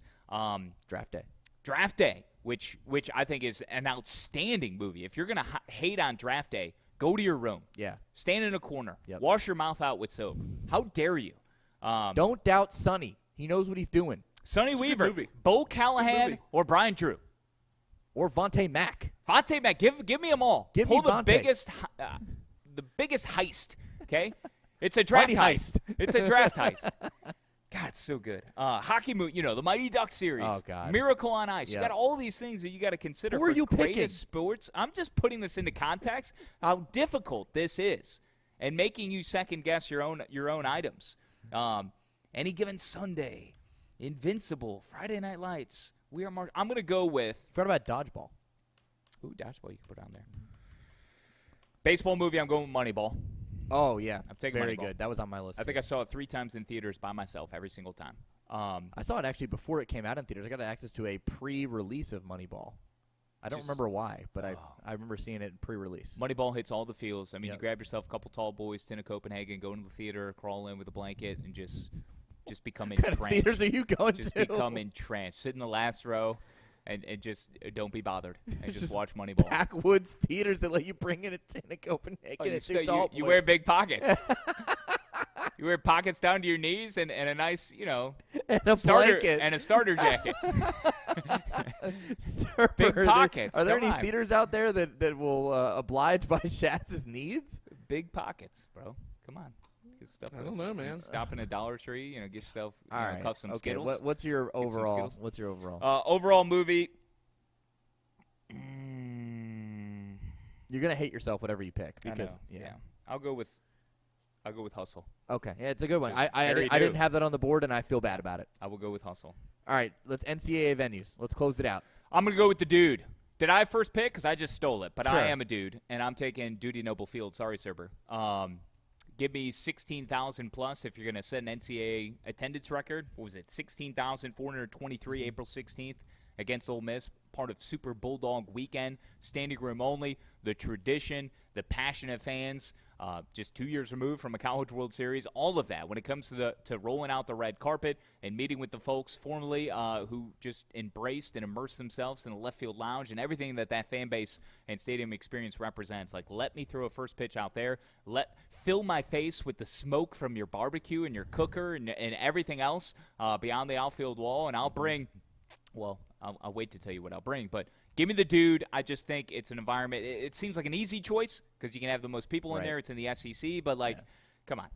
Draft Day, which I think is an outstanding movie. If you're going to hate on Draft Day, go to your room. Yeah. Stand in a corner. Yep. Wash your mouth out with soap. How dare you? Don't doubt Sonny. He knows what he's doing. Sonny Weaver, movie. Bo Callahan, or Brian Drew. Or Vontae Mack. Vontae Mack, give me them all. Give Pull me the Vontae. biggest heist, okay? It's a draft Mighty heist. It's a draft heist. God, it's so good. Hockey movie, the Mighty Ducks series. Oh, God. Miracle on Ice. Yeah. You got all these things that you got to consider Who for are you greatest picking? sports. I'm just putting this into context, how difficult this is, and making you second-guess your own items. Any Given Sunday, Invincible, Friday Night Lights. I'm going to go with Forgot about Dodgeball. Ooh, dodgeball you can put on there. Baseball movie, I'm going with Moneyball. Oh, yeah. I'm taking Very Moneyball. good. That was on my list. I think too. I saw it 3 times in theaters by myself every single time. I saw it actually before it came out in theaters. I got access to a pre-release of Moneyball. I don't remember why, but I remember seeing it pre-release. Moneyball hits all the feels. I mean, Yep. you grab yourself a couple tall boys, tin of Copenhagen, go into the theater, crawl in with a blanket, and just become What kind entranced. of theaters are you going Just to? become entranced. Sit in the last row and just don't be bothered. And just watch Moneyball. Backwoods theaters that let you bring in a tin of Copenhagen. Oh, and so two tall you wear boys. big pockets. You wear pockets down to your knees and a nice, and a starter blanket. and a starter jacket. Surfer, Big pockets, Are there come any on. theaters out there that will oblige by Shazz's needs? Big pockets, bro. Come on. Get stuff I don't know, man. Stop in a Dollar Tree, get yourself All right. cuff some okay. Skittles. What's your some overall? Skittles. What's your overall? Overall movie. You're gonna hate yourself whatever you pick I because know, yeah. I'll go with Hustle. Okay, yeah, it's a good one. Just I very didn't new. have that on the board and I feel bad about it. I will go with Hustle. All right, let's NCAA venues. Let's close it out. I'm going to go with the dude. Did I first pick? Because I just stole it. But Sure. I am a dude, and I'm taking Duty Noble Field. Sorry, Surber. Give me 16,000 plus if you're going to set an NCAA attendance record. What was it? 16,423 April 16th against Ole Miss. Part of Super Bulldog Weekend. Standing room only. The tradition. The passionate fans. Just 2 years removed from a College World Series. All of that when it comes to rolling out the red carpet and meeting with the folks formerly who just embraced and immersed themselves in the left field lounge and everything that fan base and stadium experience represents. Like, let me throw a first pitch out there. Fill my face with the smoke from your barbecue and your cooker and everything else beyond the outfield wall, and I'll bring – well, I'll wait to tell you what I'll bring, but give me the dude. I just think it's an environment. It seems like an easy choice because you can have the most people in Right. there. It's in the SEC, but, come on,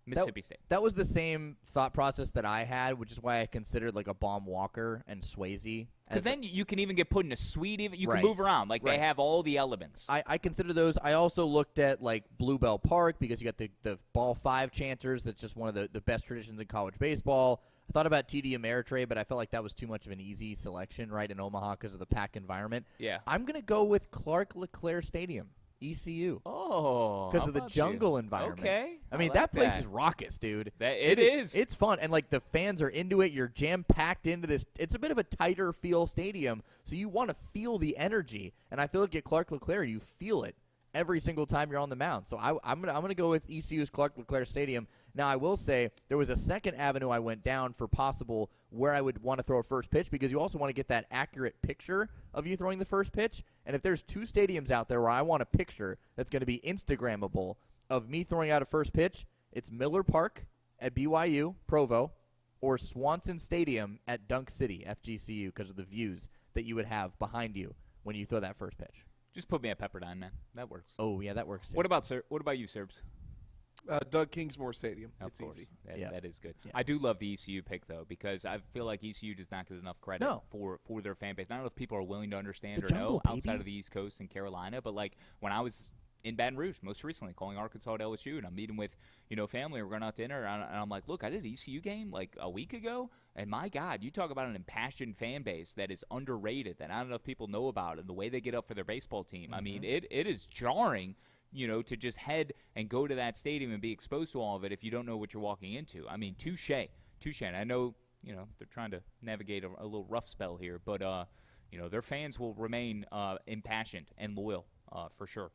Mississippi State. That was the same thought process that I had, which is why I considered like a Baum Walker and Swayze Because then you can even get put in a suite. Even you Right. can move around. Like, Right. they have all the elements. I consider those. I also looked at, like, Bluebell Park because you got the Ball 5 chanters. That's just one of the best traditions in college baseball. I thought about TD Ameritrade, but I felt like that was too much of an easy selection, right, in Omaha because of the pack environment. Yeah. I'm going to go with Clark LeClaire Stadium, ECU. Oh, Because how of the about jungle you? environment. Okay. I mean, like that place is raucous, dude. It is. It's fun, and, like, the fans are into it. You're jam-packed into this. It's a bit of a tighter feel stadium, so you want to feel the energy. And I feel like at Clark LeClaire, you feel it every single time you're on the mound. So I'm gonna go with ECU's Clark LeClaire Stadium. Now, I will say there was a second avenue I went down for possible where I would want to throw a first pitch, because you also want to get that accurate picture of you throwing the first pitch. And if there's two stadiums out there where I want a picture that's going to be Instagrammable of me throwing out a first pitch, it's Miller Park at BYU, Provo, or Swanson Stadium at Dunk City, FGCU, because of the views that you would have behind you when you throw that first pitch. Just put me at Pepperdine, man. That works. Oh, yeah, that works too. What about you, Serbs? Doug Kingsmore Stadium. Of It's course. easy. That is good. Yeah. I do love the ECU pick, though, because I feel like ECU does not get enough credit No. for their fan base. I don't know if people are willing to understand The or jungle, know baby. outside of the East Coast and Carolina, but, like, when I was in Baton Rouge most recently calling Arkansas at LSU, and I'm meeting with, family, we're going out to dinner, and I'm like, look, I did an ECU game, like, a week ago, and my God, you talk about an impassioned fan base that is underrated, that I don't know if people know about, and the way they get up for their baseball team. I mean, it is jarring, to just head and go to that stadium and be exposed to all of it if you don't know what you're walking into. I mean, touche. And I know, they're trying to navigate a little rough spell here, but, their fans will remain impassioned and loyal for sure.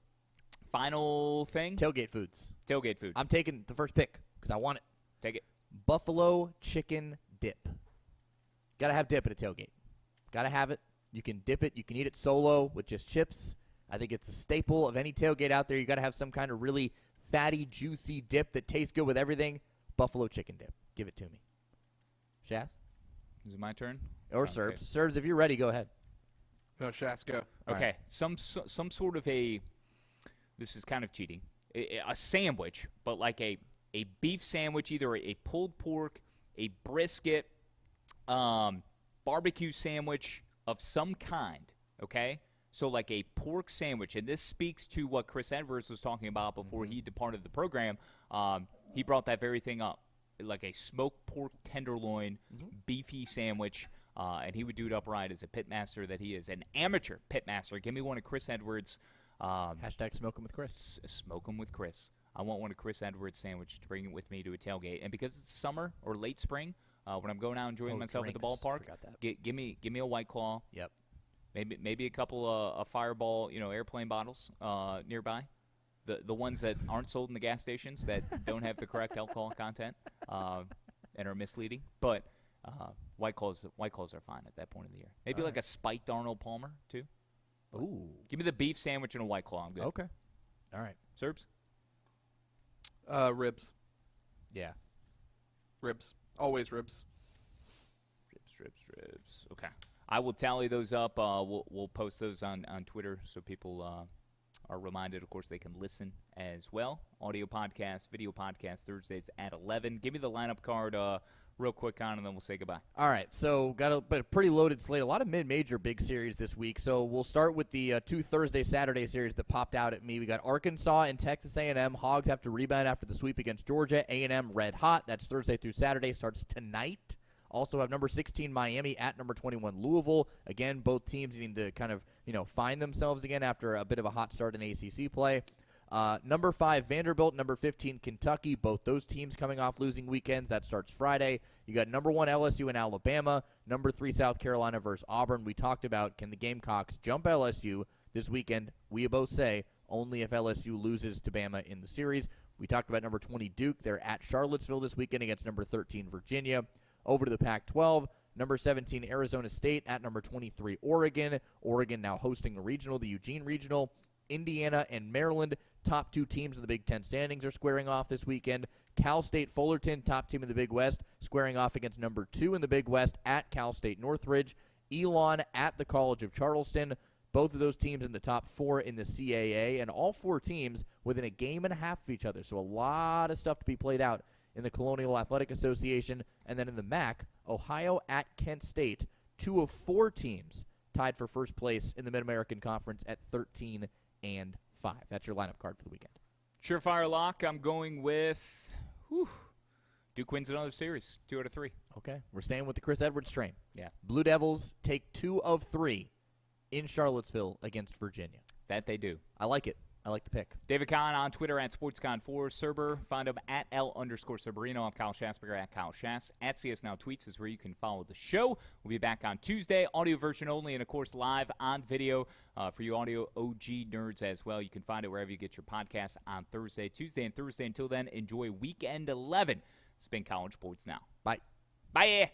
Final thing? Tailgate foods. Tailgate food. I'm taking the first pick because I want it. Take it. Buffalo chicken dip. Got to have dip at a tailgate. Got to have it. You can dip it. You can eat it solo with just chips. I think it's a staple of any tailgate out there. You got to have some kind of really fatty, juicy dip that tastes good with everything. Buffalo chicken dip. Give it to me. Shaz? Is it my turn? Or Okay. Serbs. Serbs, if you're ready, go ahead. No, Shats, go. Okay. Some sort of a – this is kind of cheating. A sandwich, but like a beef sandwich, either a pulled pork, a brisket, barbecue sandwich of some kind, okay? So like a pork sandwich, and this speaks to what Chris Edwards was talking about before he departed the program. He brought that very thing up, like a smoked pork tenderloin, beefy sandwich, and he would do it upright as a pitmaster that he is, an amateur pitmaster. Give me one of Chris Edwards' Hashtag smoke 'em with Chris. Smoke 'em with Chris. I want one of Chris Edwards' sandwich to bring it with me to a tailgate. And because it's summer or late spring, when I'm going out enjoying myself at the drinks. ballpark, Forgot that. give me a White Claw. Yep. Maybe a couple of Fireball, airplane bottles nearby. The ones that aren't sold in the gas stations that don't have the correct alcohol content and are misleading. But White Claws are fine at that point of the year. Maybe like a spiked Arnold Palmer too. Ooh. Give me the beef sandwich and a White Claw. I'm good. Okay. All right. Serbs? Ribs. Yeah. Ribs. Always ribs. Ribs. Okay. I will tally those up. We'll post those on Twitter so people are reminded. Of course, they can listen as well. Audio podcast, video podcast, Thursdays at 11. Give me the lineup card real quick on, and then we'll say goodbye. All right, so got a pretty loaded slate. A lot of mid-major big series this week. So we'll start with the two Thursday-Saturday series that popped out at me. We got Arkansas and Texas A&M. Hogs have to rebound after the sweep against Georgia. A&M red hot. That's Thursday through Saturday. Starts tonight. Also have number 16 Miami at number 21 Louisville. Again, both teams needing to kind of find themselves again after a bit of a hot start in ACC play. Number 5 Vanderbilt, number 15 Kentucky. Both those teams coming off losing weekends. That starts Friday. You got number 1 LSU and Alabama. Number 3 South Carolina versus Auburn. We talked about can the Gamecocks jump LSU this weekend. We both say only if LSU loses to Bama in the series. We talked about number 20 Duke. They're at Charlottesville this weekend against number 13 Virginia. Over to the Pac-12, number 17 Arizona State at number 23 Oregon. Oregon now hosting a regional, the Eugene Regional. Indiana and Maryland, top 2 teams in the Big Ten standings, are squaring off this weekend. Cal State Fullerton, top team in the Big West, squaring off against number 2 in the Big West at Cal State Northridge. Elon at the College of Charleston. Both of those teams in the top 4 in the CAA, and all 4 teams within a game and a half of each other. So a lot of stuff to be played out in the Colonial Athletic Association. And then in the MAC, Ohio at Kent State, 2 of 4 teams tied for first place in the Mid-American Conference at 13-5. That's your lineup card for the weekend. Surefire lock, I'm going with Duke wins another series, 2 out of 3. Okay, we're staying with the Chris Edwards train. Yeah. Blue Devils take 2 of 3 in Charlottesville against Virginia. That they do. I like it. I like the pick. David Kahn on Twitter at SportsCon4. Surber, find him at L_Surberino. I'm Kyle Schassburger at Kyle Schass. At CS Now Tweets is where you can follow the show. We'll be back on Tuesday, audio version only, and, of course, live on video for you audio OG nerds as well. You can find it wherever you get your podcasts on Thursday, Tuesday, and Thursday. Until then, enjoy Weekend 11. It's been College Sports Now. Bye. Bye.